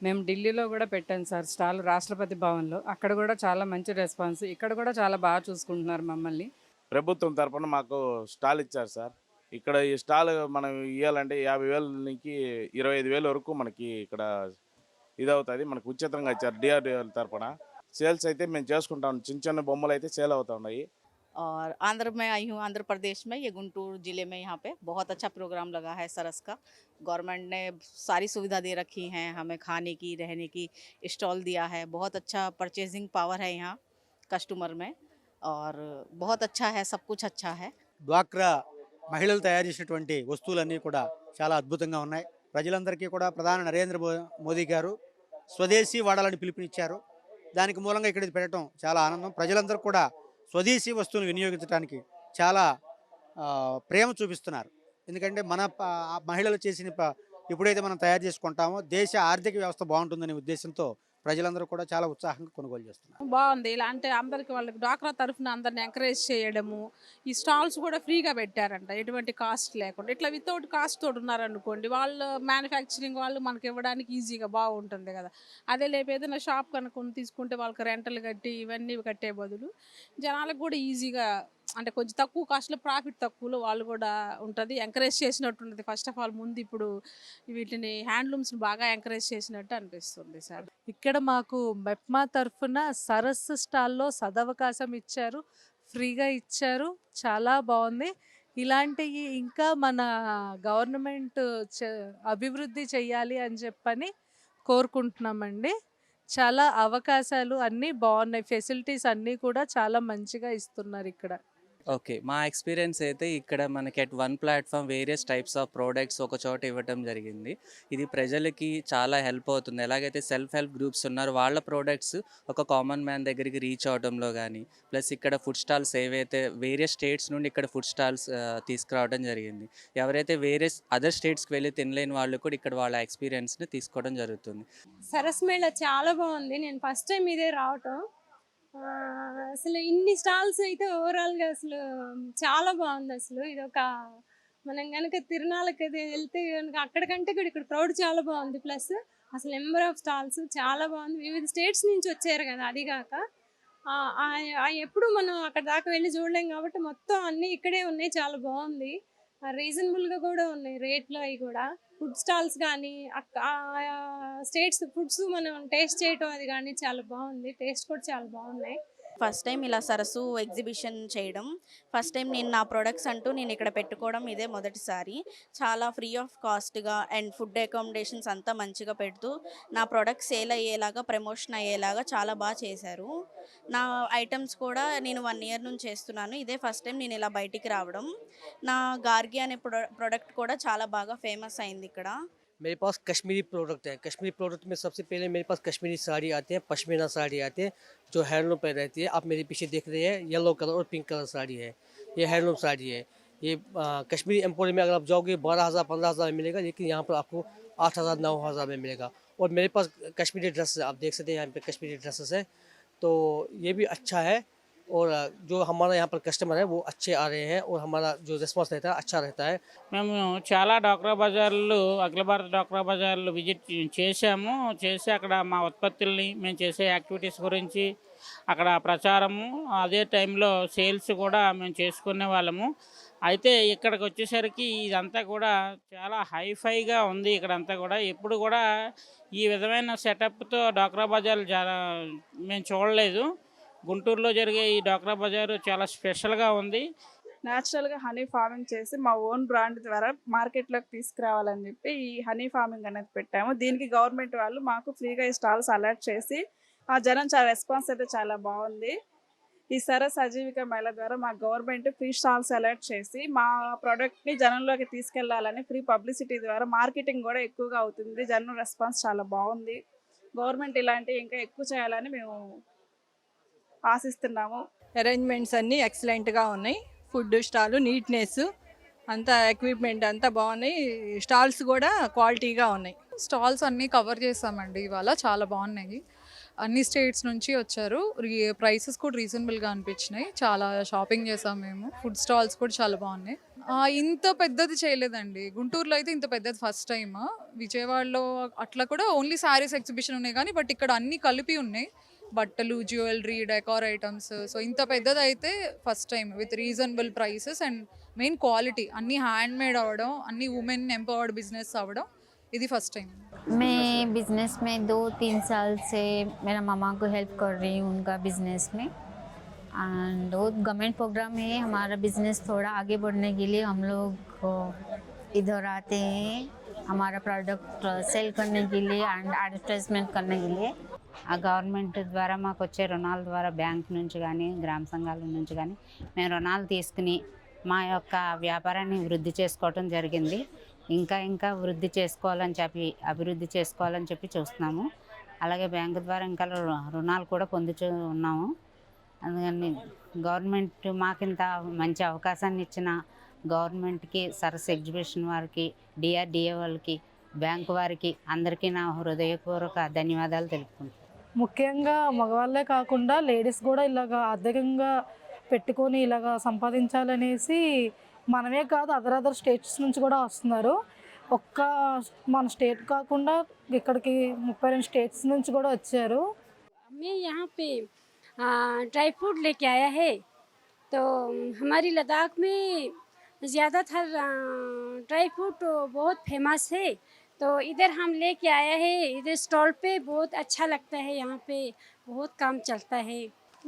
మేము ఢిల్లీలో కూడా పెట్టాం సార్ స్టాల్, రాష్ట్రపతి భవన్లో. అక్కడ కూడా చాలా మంచి రెస్పాన్స్, ఇక్కడ కూడా చాలా బాగా చూసుకుంటున్నారు మమ్మల్ని. ప్రభుత్వం తరఫున మాకు స్టాల్ ఇచ్చారు సార్. ఇక్కడ ఈ స్టాల్ మనం ఇవ్వాలంటే 50,000 నుంచి 25,000 వరకు మనకి ఇక్కడ ఇదవుతుంది. మనకు ఉచితంగా ఇచ్చారు డిఆర్డిఓ తరఫున. సేల్స్ అయితే మేము చేసుకుంటాం, చిన్న బొమ్మలు అయితే సేల్ అవుతా ఉన్నాయి. और आंध्र में आई हूँ, आंध्र प्रदेश में, ये गुंटूर ज़िले में. यहाँ पे बहुत अच्छा प्रोग्राम लगा है सरस का. गवर्नमेंट ने सारी सुविधा दे रखी हैं हमें, खाने की, रहने की, स्टॉल दिया है. बहुत अच्छा परचेजिंग पावर है यहाँ कस्टमर में और बहुत अच्छा है, सब कुछ अच्छा है. డ్వాక్రా మహిళలు తయారు చేసినటువంటి వస్తువులన్నీ కూడా చాలా అద్భుతంగా ఉన్నాయి. ప్రజలందరికీ కూడా ప్రధాని నరేంద్ర మోదీ గారు స్వదేశీ వాడాలని పిలుపునిచ్చారు. దానికి మూలంగా ఇక్కడ పెట్టడం చాలా ఆనందం. ప్రజలందరూ కూడా స్వదేశీ వస్తువులు వినియోగించడానికి చాలా ప్రేమ చూపిస్తున్నారు. ఎందుకంటే మన మహిళలు చేసిన ఎప్పుడైతే మనం తయారు చేసుకుంటామో దేశ ఆర్థిక వ్యవస్థ బాగుంటుందనే ఉద్దేశంతో ప్రజలందరూ కూడా చాలా ఉత్సాహంగా కొనుగోలు చేస్తున్నారు. బాగుంది. ఇలా అంటే అందరికి వాళ్ళకి డ్వాక్రా తరఫున అందరిని ఎంకరేజ్ చేయడము, ఈ స్టాల్స్ కూడా ఫ్రీగా పెట్టారంట, ఎటువంటి కాస్ట్ లేకుండా. ఇట్లా వితౌట్ కాస్ట్ తోటి ఉన్నారనుకోండి, వాళ్ళు మ్యానుఫ్యాక్చరింగ్ వాళ్ళు మనకి ఇవ్వడానికి ఈజీగా బాగుంటుంది కదా. అదే లేపు ఏదైనా షాప్ కనుక్కొని తీసుకుంటే వాళ్ళకి రెంటలు కట్టి ఇవన్నీ కట్టే బదులు జనాలకు కూడా ఈజీగా, అంటే కొంచెం తక్కువ కాస్ట్లో ప్రాఫిట్ తక్కువలో వాళ్ళు కూడా ఉంటుంది, ఎంకరేజ్ చేసినట్టు ఉంటుంది. ఫస్ట్ ఆఫ్ ఆల్ ముందు ఇప్పుడు వీటిని హ్యాండ్లూమ్స్ని బాగా ఎంకరేజ్ చేసినట్టు అనిపిస్తుంది సార్. ఇక్కడ మాకు మెప్మా తరఫున సరస్సు స్టాల్లో సదవకాశం ఇచ్చారు, ఫ్రీగా ఇచ్చారు, చాలా బాగుంది. ఇలాంటివి ఇంకా మన గవర్నమెంట్ అభివృద్ధి చెయ్యాలి అని చెప్పని కోరుకుంటున్నామండి. చాలా అవకాశాలు అన్నీ బాగున్నాయి, ఫెసిలిటీస్ అన్నీ కూడా చాలా మంచిగా ఇస్తున్నారు ఇక్కడ. ఓకే, మా ఎక్స్పీరియన్స్ అయితే ఇక్కడ మనకి at one platform various types of products ఒక చోట ఇవ్వటం జరిగింది. ఇది ప్రజలకి చాలా హెల్ప్ అవుతుంది. ఎలాగైతే సెల్ఫ్ హెల్ప్ గ్రూప్స్ ఉన్నారో వాళ్ళ ప్రోడక్ట్స్ ఒక కామన్ మ్యాన్ దగ్గరికి రీచ్ అవడంలో కానీ, ప్లస్ ఇక్కడ ఫుడ్ స్టాల్స్ ఏవైతే వేరియస్ స్టేట్స్ నుండి ఇక్కడ ఫుడ్ స్టాల్స్ తీసుకురావడం జరిగింది. ఎవరైతే వేరియస్ అదర్ స్టేట్స్కి వెళ్ళి తినలేని వాళ్ళు కూడా ఇక్కడ వాళ్ళ ఎక్స్పీరియన్స్ని తీసుకోవడం జరుగుతుంది. సరస్ మేళ చాలా బాగుంది. నేను ఫస్ట్ టైం ఇదే రావటం. అసలు ఇన్ని స్టాల్స్ అయితే ఓవరాల్గా అసలు చాలా బాగుంది. అసలు ఇది ఒక మనం కనుక తిరునాళ్ళకి వెళ్తే కనుక అక్కడికంటే కూడా ఇక్కడ క్రౌడ్ చాలా బాగుంది. ప్లస్ అసలు నెంబర్ ఆఫ్ స్టాల్స్ చాలా బాగుంది. వివిధ స్టేట్స్ నుంచి వచ్చారు కదా, అదిగాక ఎప్పుడు మనం అక్కడ దాకా వెళ్ళి చూడలేం కాబట్టి మొత్తం అన్నీ ఇక్కడే ఉన్నాయి. చాలా బాగుంది, రీజనబుల్గా కూడా ఉన్నాయి రేట్లు. అవి కూడా ఫుడ్ స్టాల్స్ కానీ స్టేట్స్ ఫుడ్స్ మనం టేస్ట్ చేయటం అది కానీ చాలా బాగుంది. టేస్ట్ కూడా చాలా బాగున్నాయి. ఫస్ట్ టైం ఇలా సరస్సు ఎగ్జిబిషన్ చేయడం, ఫస్ట్ టైం నేను నా ప్రొడక్ట్స్ అంటూ నేను ఇక్కడ పెట్టుకోవడం ఇదే మొదటిసారి. చాలా ఫ్రీ ఆఫ్ కాస్ట్గా అండ్ ఫుడ్ అకామిడేషన్స్ అంతా మంచిగా పెడుతూ నా ప్రొడక్ట్స్ సేల్ అయ్యేలాగా, ప్రమోషన్ అయ్యేలాగా చాలా బాగా చేశారు. నా ఐటమ్స్ కూడా నేను 1 ఇయర్ నుంచి చేస్తున్నాను. ఇదే ఫస్ట్ టైం నేను ఇలా బయటికి రావడం. నా గార్గి అనే ప్రొడక్ట్ కూడా చాలా బాగా ఫేమస్ అయింది ఇక్కడ. मेरे पास कश्मीरी प्रोडक्ट है। कश्मीरी प्रोडक्ट में सबसे पहले मेरे पास कश्मीरी साड़ी आते हैं, पश्मीना साड़ी आते हैं जो हैंडलूम पे रहती है। आप मेरे पीछे देख रहे हैं येलो कलर और पिंक कलर साड़ी है, ये हैंडलूम साड़ी है। ये कश्मीरी एम्पोरियम में अगर आप जाओगे 12,000 15,000 में मिलेगा, लेकिन यहाँ पर आपको 8,000 9,000 में मिलेगा। और मेरे पास कश्मीरी ड्रेस आप देख सकते हैं, यहाँ पे कश्मीरी ड्रेसेस है, तो ये भी अच्छा है। और जो हमारा यहाँ पर कस्टमर है वो अच्छे आ रहे हैं और हमारा जो रिस्पांस रहता है अच्छा रहता है। మేము చాలా డ్వాక్రా బజార్లు, అఖిల భారత డ్వాక్రా బజార్లు విజిట్ చేసి అక్కడ మా ఉత్పత్తుల్ని, మేము చేసే యాక్టివిటీస్ గురించి అక్కడ ప్రచారము, అదే టైంలో సేల్స్ కూడా మేము చేసుకునే వాళ్ళము. అయితే ఇక్కడికి వచ్చేసరికి ఇదంతా కూడా చాలా హైఫైగా ఉంది. ఇక్కడంతా కూడా ఎప్పుడు కూడా ఈ విధమైన సెటప్తో డ్వాక్రా బజార్లు చాలా మేము చూడలేదు. గుంటూరులో జరిగే ఈ డ్వాక్రా బజారు చాలా స్పెషల్గా ఉంది. న్యాచురల్గా హనీ ఫార్మింగ్ చేసి మా ఓన్ బ్రాండ్ ద్వారా మార్కెట్లోకి తీసుకురావాలని చెప్పి ఈ హనీ ఫార్మింగ్ అనేది పెట్టాము. దీనికి గవర్నమెంట్ వాళ్ళు మాకు ఫ్రీగా ఈ స్టాల్స్ అలాట్ చేసి ఆ జనం చాలా రెస్పాన్స్ అయితే చాలా బాగుంది. ఈ సరస్ అజీవిక మేళ ద్వారా మా గవర్నమెంట్ ఫ్రీ స్టాల్స్ అలాట్ చేసి మా ప్రోడక్ట్ని జనంలోకి తీసుకెళ్లాలని ఫ్రీ పబ్లిసిటీ ద్వారా మార్కెటింగ్ కూడా ఎక్కువగా అవుతుంది. జనం రెస్పాన్స్ చాలా బాగుంది. గవర్నమెంట్ ఇలాంటివి ఇంకా ఎక్కువ చేయాలని మేము ఆశిస్తున్నాము. అరేంజ్మెంట్స్ అన్నీ ఎక్సలెంట్గా ఉన్నాయి. ఫుడ్ స్టాల్, నీట్నెస్ అంతా, ఎక్విప్మెంట్ అంతా బాగున్నాయి. స్టాల్స్ కూడా క్వాలిటీగా ఉన్నాయి. స్టాల్స్ అన్నీ కవర్ చేసామండి ఇవాళ, చాలా బాగున్నాయి. అన్ని స్టేట్స్ నుంచి వచ్చారు. ప్రైసెస్ కూడా రీజనబుల్గా అనిపించినాయి. చాలా షాపింగ్ చేసాం మేము. ఫుడ్ స్టాల్స్ కూడా చాలా బాగున్నాయి. ఇంత పెద్దది చేయలేదండి గుంటూరులో అయితే, ఇంత పెద్దది ఫస్ట్ టైం. విజయవాడలో అట్లా కూడా ఓన్లీ శారీస్ ఎగ్జిబిషన్ ఉన్నాయి కానీ, బట్ ఇక్కడ అన్నీ కలిపి ఉన్నాయి. బట్టలు, జ్యువెలరీ, డెకార్ ఐటమ్స్. సో ఇంత పెద్దది అయితే first time with reasonable prices and main quality. అన్నీ హ్యాండ్ మేడ్ అవ్వడం, అన్నీ ఉమెన్ ఎంపవర్డ్ బిజినెస్ అవ్వడం, ఇది ఫస్ట్ टाइम। मैं बिज़नेस में 2-3 साल से मेरा मामा को हेल्प कर रही हूँ उनका बिज़नेस में। एंड वो गवर्नमेंट प्रोग्राम है, हमारा बिज़नेस थोड़ा आगे बढ़ने के लिए हम लोग इधर आते हैं हमारा प्रोडक्ट सेल करने के लिए एंड एडवर्टाइजमेंट करने के लिए। ఆ గవర్నమెంట్ ద్వారా మాకు వచ్చే రుణాల ద్వారా బ్యాంక్ నుంచి కానీ, గ్రామ సంఘాల నుంచి కానీ మేము రుణాలు తీసుకుని మా యొక్క వ్యాపారాన్ని వృద్ధి చేసుకోవటం జరిగింది. ఇంకా ఇంకా అభివృద్ధి చేసుకోవాలని చెప్పి చూస్తున్నాము. అలాగే బ్యాంకు ద్వారా ఇంకా రుణాలు కూడా పొందుతూ ఉన్నాము. అందుకని గవర్నమెంట్ మాకింత మంచి అవకాశాన్ని ఇచ్చిన గవర్నమెంట్కి, సరస్ ఎగ్జిబిషన్ వారికి, డిఆర్డిఏ వాళ్ళకి, బ్యాంకు వారికి అందరికీ నా హృదయపూర్వక ధన్యవాదాలు తెలుపుకుంటున్నాను. ముఖ్యంగా మగవాళ్ళే కాకుండా లేడీస్ కూడా ఇలాగ ఆర్థికంగా పెట్టుకొని ఇలాగ సంపాదించాలనేసి మనమే కాదు అదర్ స్టేట్స్ నుంచి కూడా వస్తున్నారు. ఒక్క మన స్టేట్ కాకుండా ఇక్కడికి 32 స్టేట్స్ నుంచి కూడా వచ్చారు. मैं यहाँ पे ड्राई फ्रूट लेके आया है, तो हमारी लद्दाख में ज़्यादातर ड्राई फ्रूट बहुत फेमस है, तो इधर हम लेके आया है। इधर स्टॉल पे बहुत अच्छा लगता है, यहाँ पे बहुत काम चलता है।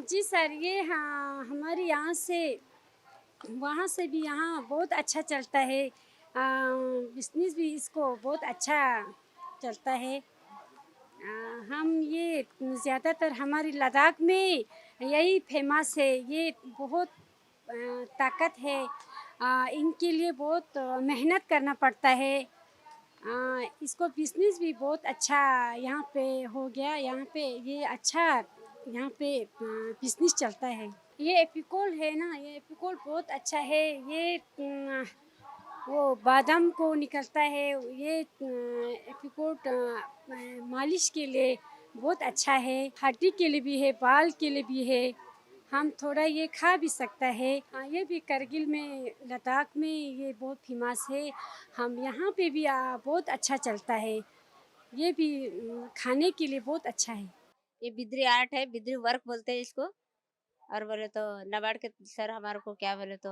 जी सर, ये हाँ हमारे यहाँ से वहाँ से भी यहाँ बहुत अच्छा चलता है। बिजनेस भी इसको बहुत अच्छा चलता है। हम ये ज़्यादातर हमारी लद्दाख में यही फेमस है। ये बहुत ताकत है, इनके लिए बहुत मेहनत करना पड़ता है। इसको बिजनेस भी बहुत अच्छा यहाँ पे हो गया। यहाँ पे ये अच्छा यहाँ पे बिजनेस चलता है। ये एपिकोल है ना, ये एपिकोल बहुत अच्छा है। ये वो बादाम को निकलता है, ये एपिकोट मालिश के लिए बहुत अच्छा है, हड्डी के लिए भी है, बाल के लिए भी है। हम थोड़ा ये खा भी सकता है। ये भी करगिल में, लद्दाख में ये बहुत फेमस है। हम यहाँ पे भी बहुत अच्छा चलता है। ये भी खाने के लिए बहुत अच्छा है। ये बिद्री आर्ट है, बिद्री वर्क बोलते हैं इसको। और बोले तो नाबार्ड के सर हमारे को क्या बोले तो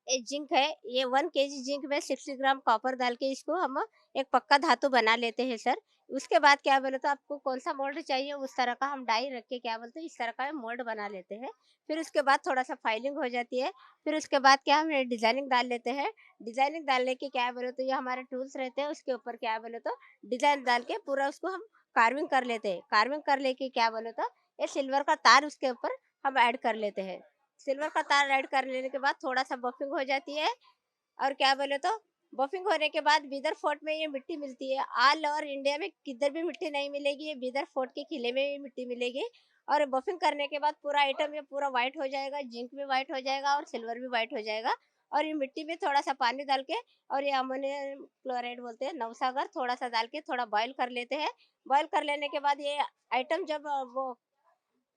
ये जिंक है, ये 1 केजी जिंक में 60 ग्राम कॉपर डाल के इसको हम एक पक्का धातु बना लेते हैं सर। उसके बाद क्या बोले तो आपको कौन सा मोल्ड चाहिए उस तरह का हम डाई रख के क्या बोलते हैं इस तरह का मोल्ड बना लेते हैं। फिर उसके बाद थोड़ा सा फाइलिंग हो जाती है। फिर उसके बाद क्या हम डिजाइनिंग डाल लेते हैं। डिजाइनिंग डालने के क्या बोले तो ये हमारे टूल्स रहते हैं, उसके ऊपर क्या बोले तो डिजाइन डाल के पूरा उसको हम कार्विंग कर लेते हैं। कार्विंग कर लेके क्या बोले तो ये सिल्वर का तार उसके ऊपर हम ऐड कर लेते हैं। सिल्वर का तार ऐड कर लेने के बाद थोड़ा सा बफिंग हो जाती है। और क्या बोले तो बफिंग होने के बाद बीदर फोर्ट में ये मिट्टी मिलती है। ऑल ओवर इंडिया में किधर भी मिट्टी नहीं मिलेगी, ये बीदर फोर्ट के किले में ही मिट्टी मिलेगी। और बफिंग करने के बाद पूरा आइटम ये पूरा व्हाइट हो जाएगा, जिंक भी व्हाइट हो जाएगा और सिल्वर भी व्हाइट हो जाएगा। और ये मिट्टी में थोड़ा सा पानी डाल के और ये अमोनियम क्लोराइड बोलते हैं नवसागर, थोड़ा सा डाल के थोड़ा बॉईल कर लेते हैं। बॉईल कर लेने के बाद ये आइटम जब वो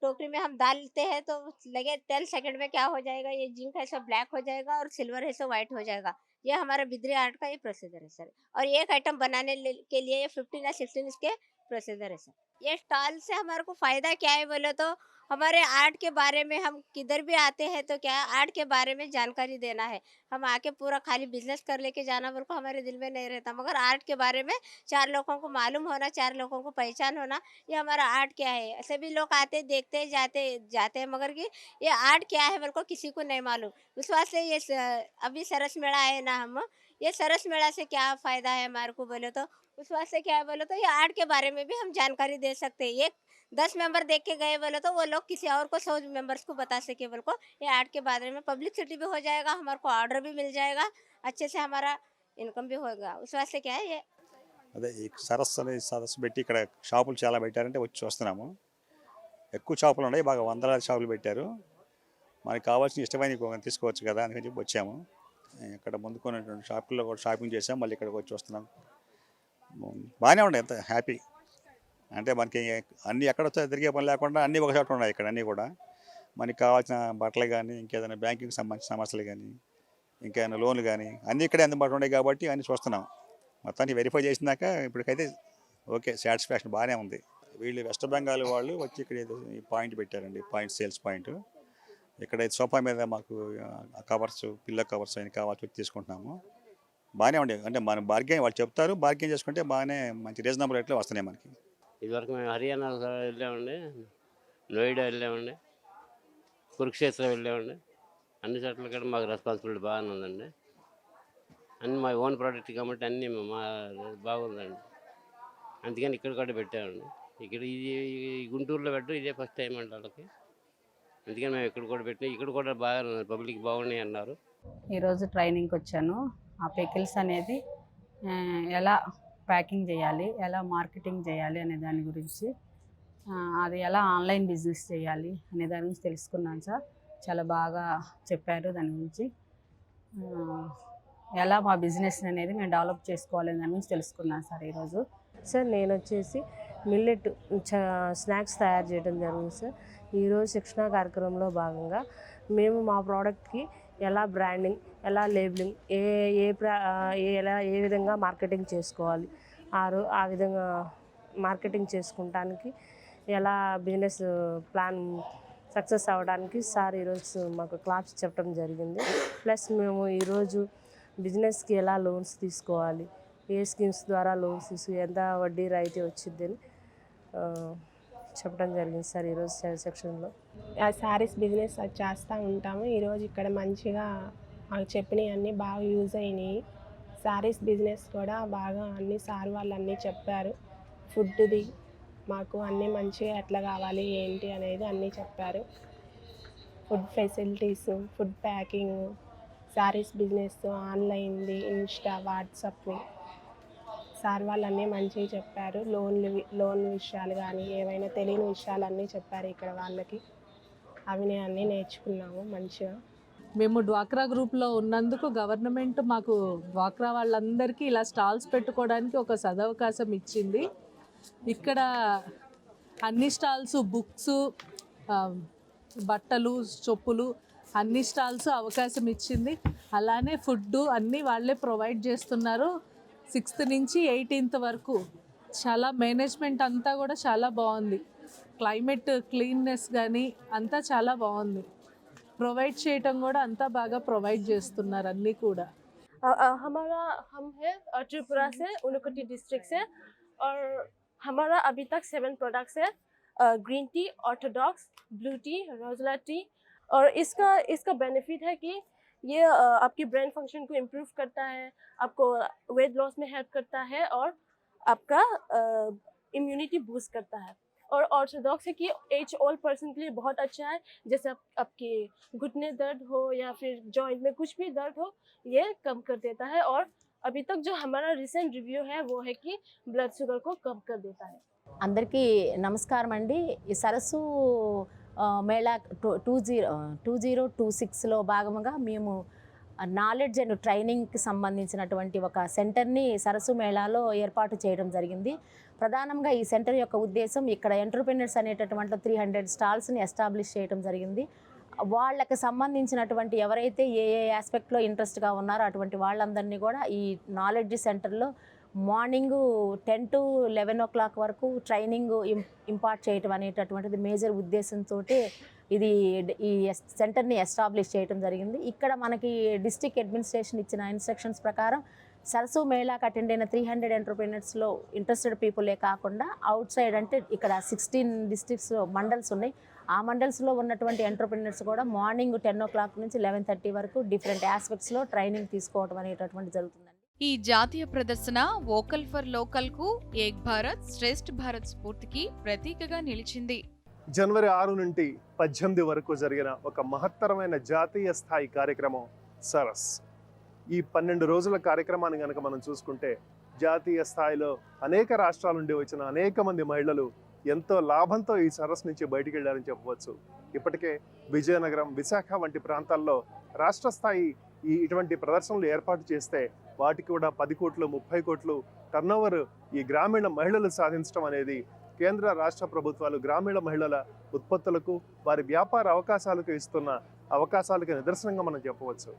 टोकरी में हम डालते हैं तो लगे 10 सेकंड में क्या हो जाएगा, ये जिंक है सो ब्लैक हो जाएगा और सिल्वर है सो व्हाइट हो जाएगा। ये हमारा बिद्री आर्ट का ये प्रोसीजर है सर। और एक आइटम बनाने के लिए ये 15 या 16 इसके प्रोसीजर है सर। ये स्टॉल से हमारे को फायदा क्या है बोले तो हमारे आर्ट के बारे में हम किधर भी आते हैं तो क्या आर्ट के बारे में जानकारी देना है। हम आके पूरा खाली बिजनेस कर लेके जाना बोल को हमारे दिल में नहीं रहता, मगर आर्ट के बारे में 4 लोगों को मालूम होना, 4 लोगों को पहचान होना ये हमारा आर्ट क्या है। सभी लोग आते देखते जाते जाते हैं, मगर कि ये आर्ट क्या है बोल को किसी को नहीं मालूम। उस वास्ते ये अभी सरस मेला है ना, हम ये सरस मेला से क्या फ़ायदा है हमारे को बोले तो उस वास्ते क्या है बोले तो ये आर्ट के बारे में भी हम जानकारी दे सकते हैं। एक 10 मेंबर देख के गए बोले तो वो लोग किसी और को 100 मेंबर्स को बता सके बोल को ये आर्ट के बारे में पब्लिसिटी भी हो जाएगा, हमारे को ऑर्डर भी मिल जाएगा, अच्छे से हमारा इनकम भी होगा। उस वास्ते क्या है ये అదే ఈ సరస్సు పెట్టి ఇక్కడ షాపులు చాలా పెట్టారంటే వచ్చి చూస్తున్నాము. ఎక్కువ షాపులు ఉన్నాయి, బాగా వందలాది షాపులు పెట్టారు. మనకి కావాల్సిన ఇష్టమైన తీసుకోవచ్చు కదా అని చెప్పి వచ్చాము. ఇక్కడ ముందుకున్నటువంటి షాపుల్లో కూడా షాపింగ్ చేసాం, మళ్ళీ ఇక్కడికి వచ్చి వస్తున్నాం. బాగానే ఉన్నాయి, ఎంత హ్యాపీ అంటే మనకి అన్నీ ఎక్కడ వచ్చా తిరిగే పని లేకుండా అన్నీ ఒక చోట ఉన్నాయి. ఇక్కడ అన్నీ కూడా మనకి కావాల్సిన బట్టలు కానీ ఇంకేదైనా బ్యాంకింగ్ సంబంధించిన సమస్యలు కానీ ఇంకేమైనా లోన్లు కానీ అన్నీ ఇక్కడే అందుబాటులో ఉన్నాయి కాబట్టి అన్నీ చూస్తున్నాం. మొత్తాన్ని వెరిఫై చేసినాక ఇప్పటికైతే ఓకే, సాటిస్ఫాక్షన్ బాగానే ఉంది. వీళ్ళు వెస్ట్ బెంగాల్ వాళ్ళు వచ్చి ఇక్కడ ఈ పాయింట్ పెట్టారండి, పాయింట్ సేల్స్ పాయింట్. ఇక్కడ సోఫా మీద మాకు కవర్స్, పిల్లో కవర్స్ అయినా కావాల్సి వచ్చి తీసుకుంటున్నాము. బాగానే ఉండే అంటే మనం బార్గెన్ వాళ్ళు చెప్తారు, బార్గెన్ చేసుకుంటే బాగానే మంచి రీజనబుల్ రేట్లో వస్తున్నాయి మనకి. ఇదివరకు మేము హర్యానా వెళ్ళామండి, నోయిడా వెళ్ళామండి, కురుక్షేత్రం వెళ్ళామండి. అన్ని చోట్ల కూడా మాకు రెస్పాన్సిబిలిటీ బాగానే ఉందండి. అన్నీ మా ఓన్ ప్రోడక్ట్ కాబట్టి అన్నీ మా బాగుందండి. అందుకని ఇక్కడ కూడా పెట్టామండి. ఇక్కడ ఇది గుంటూరులో పెట్టడం ఇదే ఫస్ట్ టైం అండి వాళ్ళకి. అందుకని మేము ఇక్కడ కూడా పెట్టినాం. ఇక్కడ కూడా బాగా పబ్లిక్ బాగున్నాయి అన్నారు. ఈరోజు ట్రైనింగ్కి వచ్చాను. ఆ పికిల్స్ అనేది ఎలా ప్యాకింగ్ చేయాలి, ఎలా మార్కెటింగ్ చేయాలి అనే దాని గురించి, అది ఎలా ఆన్లైన్ బిజినెస్ చేయాలి అనే దాని గురించి తెలుసుకున్నాను సార్. చాలా బాగా చెప్పారు దాని గురించి. ఎలా మా బిజినెస్ అనేది మేము డెవలప్ చేసుకోవాలి దాని గురించి తెలుసుకున్నాను సార్ ఈరోజు. సార్ నేను వచ్చేసి మిల్లెట్ స్నాక్స్ తయారు చేయడం జరిగింది సార్. ఈరోజు శిక్షణా కార్యక్రమంలో భాగంగా మేము మా ప్రోడక్ట్కి ఎలా బ్రాండింగ్, ఎలా లేబులింగ్, ఏ విధంగా మార్కెటింగ్ చేసుకోవాలి, ఆ విధంగా మార్కెటింగ్ చేసుకుంటానికి ఎలా బిజినెస్ ప్లాన్ సక్సెస్ అవ్వడానికి సార్ ఈరోజు మాకు క్లాస్ చెప్పడం జరిగింది. ప్లస్ మేము ఈరోజు బిజినెస్కి ఎలా లోన్స్ తీసుకోవాలి, ఏ స్కీమ్స్ ద్వారా లోన్స్ తీసుకు ఎంత వడ్డీ రాయితీ వచ్చిందని చెప్పడం జరిగింది సార్ ఈరోజు సెక్షన్లో. శారీస్ బిజినెస్ చేస్తూ ఉంటాము. ఈరోజు ఇక్కడ మంచిగా మాకు చెప్పినవి అన్నీ బాగా యూజ్ అయినాయి. శారీస్ బిజినెస్ కూడా బాగా అన్ని సార్ వాళ్ళు అన్నీ చెప్పారు. ఫుడ్ది మాకు అన్నీ మంచిగా ఎట్లా కావాలి ఏంటి అనేది అన్నీ చెప్పారు. Food facilities, food packing, saris business, ఆన్లైన్ది, ఇన్స్టా, వాట్సాప్ని సార్ వాళ్ళు అన్నీ మంచిగా చెప్పారు. లోన్ విషయాలు కానీ ఏవైనా తెలియని విషయాలు అన్నీ చెప్పారు ఇక్కడ వాళ్ళకి. అవి నేను అన్నీ నేర్చుకున్నాము మంచిగా. మేము డ్వాక్రా గ్రూప్లో ఉన్నందుకు గవర్నమెంట్ మాకు డ్వాక్రా వాళ్ళందరికీ ఇలా స్టాల్స్ పెట్టుకోవడానికి ఒక సదవకాశం ఇచ్చింది. ఇక్కడ అన్ని స్టాల్స్, బుక్స్, బట్టలు, చెప్పులు అన్ని స్టాల్స్ అవకాశం ఇచ్చింది. అలానే ఫుడ్ అన్నీ వాళ్ళే ప్రొవైడ్ చేస్తున్నారు. 6th నుంచి 18th వరకు చాలా మేనేజ్మెంట్ అంతా కూడా చాలా బాగుంది. క్లైమేట్ క్లీన్నెస్ కానీ అంతా చాలా బాగుంది. ప్రొవైడ్ చేయటం కూడా అంతా బాగా ప్రొవైడ్ చేస్తున్నారు అన్నీ కూడా. हम है त्रिपुरा से, ऊनकोटी डिस्ट्रिक्ट से, और हमारा अभी तक 7 प्रोडक्ट्स है, green tea, orthodox, blue tea, rosella tea. और इसका बेनिफिट है कि ये आपकी ब्रेन फंक्शन को इम्प्रूव करता है, आपको वेट लॉस में हेल्प करता है और आपका इम्यूनिटी बूस्ट करता है। और ऑर्थोडॉक्स है कि एज ओल्ड पर्सन के लिए बहुत अच्छा है, जैसे आपके घुटने दर्द हो या फिर जॉइंट में कुछ भी दर्द हो, ये कम कर देता है। और अभी तक जो हमारा रिसेंट रिव्यू है वो है कि ब्लड शुगर को कम कर देता है। అందరికీ నమస్కారం అండి. ఈ సరస్సు మేళా 2026లో భాగంగా మేము నాలెడ్జ్ అండ్ ట్రైనింగ్కి సంబంధించినటువంటి ఒక సెంటర్ని సరస్సు మేళాలో ఏర్పాటు చేయడం జరిగింది. ప్రధానంగా ఈ సెంటర్ యొక్క ఉద్దేశం ఇక్కడ ఎంటర్‌ప్రెన్యూర్స్ అనేటటువంటి 300 స్టాల్స్ని ఎస్టాబ్లిష్ చేయడం జరిగింది. వాళ్ళకి సంబంధించినటువంటి ఎవరైతే ఏ ఆస్పెక్ట్లో ఇంట్రెస్ట్గా ఉన్నారో అటువంటి వాళ్ళందరినీ కూడా ఈ నాలెడ్జ్ సెంటర్లో మార్నింగ్ 10 to 11 o'clock వరకు ట్రైనింగ్ ఇంపార్ట్ చేయటం అనేటటువంటిది మేజర్ ఉద్దేశంతో ఇది ఈ సెంటర్ని ఎస్టాబ్లిష్ చేయడం జరిగింది. ఇక్కడ మనకి డిస్ట్రిక్ట్ అడ్మినిస్ట్రేషన్ ఇచ్చిన ఇన్స్ట్రక్షన్స్ ప్రకారం సరస్సు మేళాకి అటెండ్ అయిన 300 ఎంటర్‌ప్రెన్యూర్స్లో ఇంట్రెస్టెడ్ పీపులే కాకుండా అవుట్ సైడ్ అంటే ఇక్కడ 16 డిస్ట్రిక్ట్స్ మండల్స్ ఉన్నాయి. ఆ మండల్స్లో ఉన్నటువంటి ఎంటర్‌ప్రెన్యూర్స్ కూడా మార్నింగ్ 10 o'clock నుంచి 11:30 వరకు డిఫరెంట్ ఆస్పెక్ట్స్లో ట్రైనింగ్ తీసుకోవడం అనేటటువంటి జరుగుతుందండి. ఈ జాతీయ ప్రదర్శన వోకల్ ఫర్ లోకల్ కు ఏక్ భారత్ శ్రేష్ఠ భారత్ స్ఫూర్తికి ప్రతీకగా నిలిచింది. జనవరి 6 నుండి 18 వరకు జరిగిన ఒక మహత్తరమైన జాతీయ స్థాయి కార్యక్రమం సరస్. ఈ 12 రోజుల కార్యక్రమాన్ని కనుక మనం చూసుకుంటే జాతీయ స్థాయిలో అనేక రాష్ట్రాల నుండి వచ్చిన అనేక మంది మహిళలు ఎంతో లాభంతో ఈ సరస్సు నుంచి బయటికి వెళ్ళారని చెప్పవచ్చు. ఇప్పటికే విజయనగరం, విశాఖ వంటి ప్రాంతాల్లో రాష్ట్ర స్థాయి ఇటువంటి ప్రదర్శనలు ఏర్పాటు చేస్తే వాటికి కూడా 10 కోట్లు 30 కోట్లు టర్నోవర్ ఈ గ్రామీణ మహిళలు సాధించడం అనేది కేంద్ర రాష్ట్ర ప్రభుత్వాలు గ్రామీణ మహిళల ఉత్పత్తులకు వారి వ్యాపార అవకాశాలకు ఇస్తున్న అవకాశాలకు నిదర్శనంగా మనం చెప్పవచ్చు.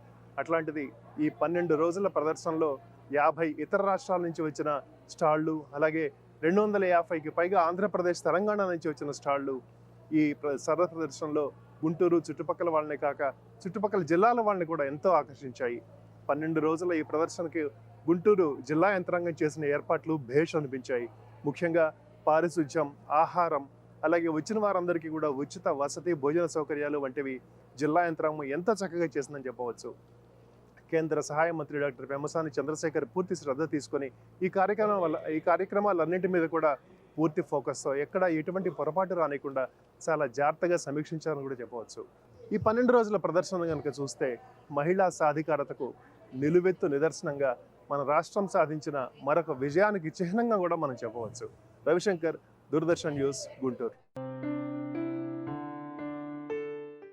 అట్లాంటిది ఈ 12 రోజుల ప్రదర్శనలో 50 ఇతర రాష్ట్రాల నుంచి వచ్చిన స్టాళ్ళు, అలాగే 250కి పైగా ఆంధ్రప్రదేశ్, తెలంగాణ నుంచి వచ్చిన స్టాళ్ళు ఈ సరస్ ప్రదర్శనలో గుంటూరు చుట్టుపక్కల వాళ్ళనే కాక చుట్టుపక్కల జిల్లాల వాళ్ళని కూడా ఎంతో ఆకర్షించాయి. 12 రోజుల ఈ ప్రదర్శనకి గుంటూరు జిల్లా యంత్రాంగం చేసిన ఏర్పాట్లు భేష్ అనిపించాయి. ముఖ్యంగా పారిశుధ్యం, ఆహారం, అలాగే వచ్చిన వారందరికీ కూడా ఉచిత వసతి, భోజన సౌకర్యాలు వంటివి జిల్లా యంత్రాంగం ఎంత చక్కగా చేసిందని చెప్పవచ్చు. కేంద్ర సహాయ మంత్రి డాక్టర్ పెమ్మసాని చంద్రశేఖర్ పూర్తి శ్రద్ధ తీసుకొని ఈ కార్యక్రమాలన్నింటి మీద కూడా పూర్తి ఫోకస్తో ఎక్కడ ఎటువంటి పొరపాటు రానికుండా చాలా జాగ్రత్తగా సమీక్షించాలని కూడా చెప్పవచ్చు. ఈ 12 రోజుల ప్రదర్శన కనుక చూస్తే మహిళా సాధికారతకు నిలువెత్తు నిదర్శనంగా మన రాష్ట్రం సాధించిన మరొక విజయానికి చిహ్నంగా కూడా మనం చెప్పవచ్చు. రవిశంకర్, దూరదర్శన్ న్యూస్, గుంటూరు.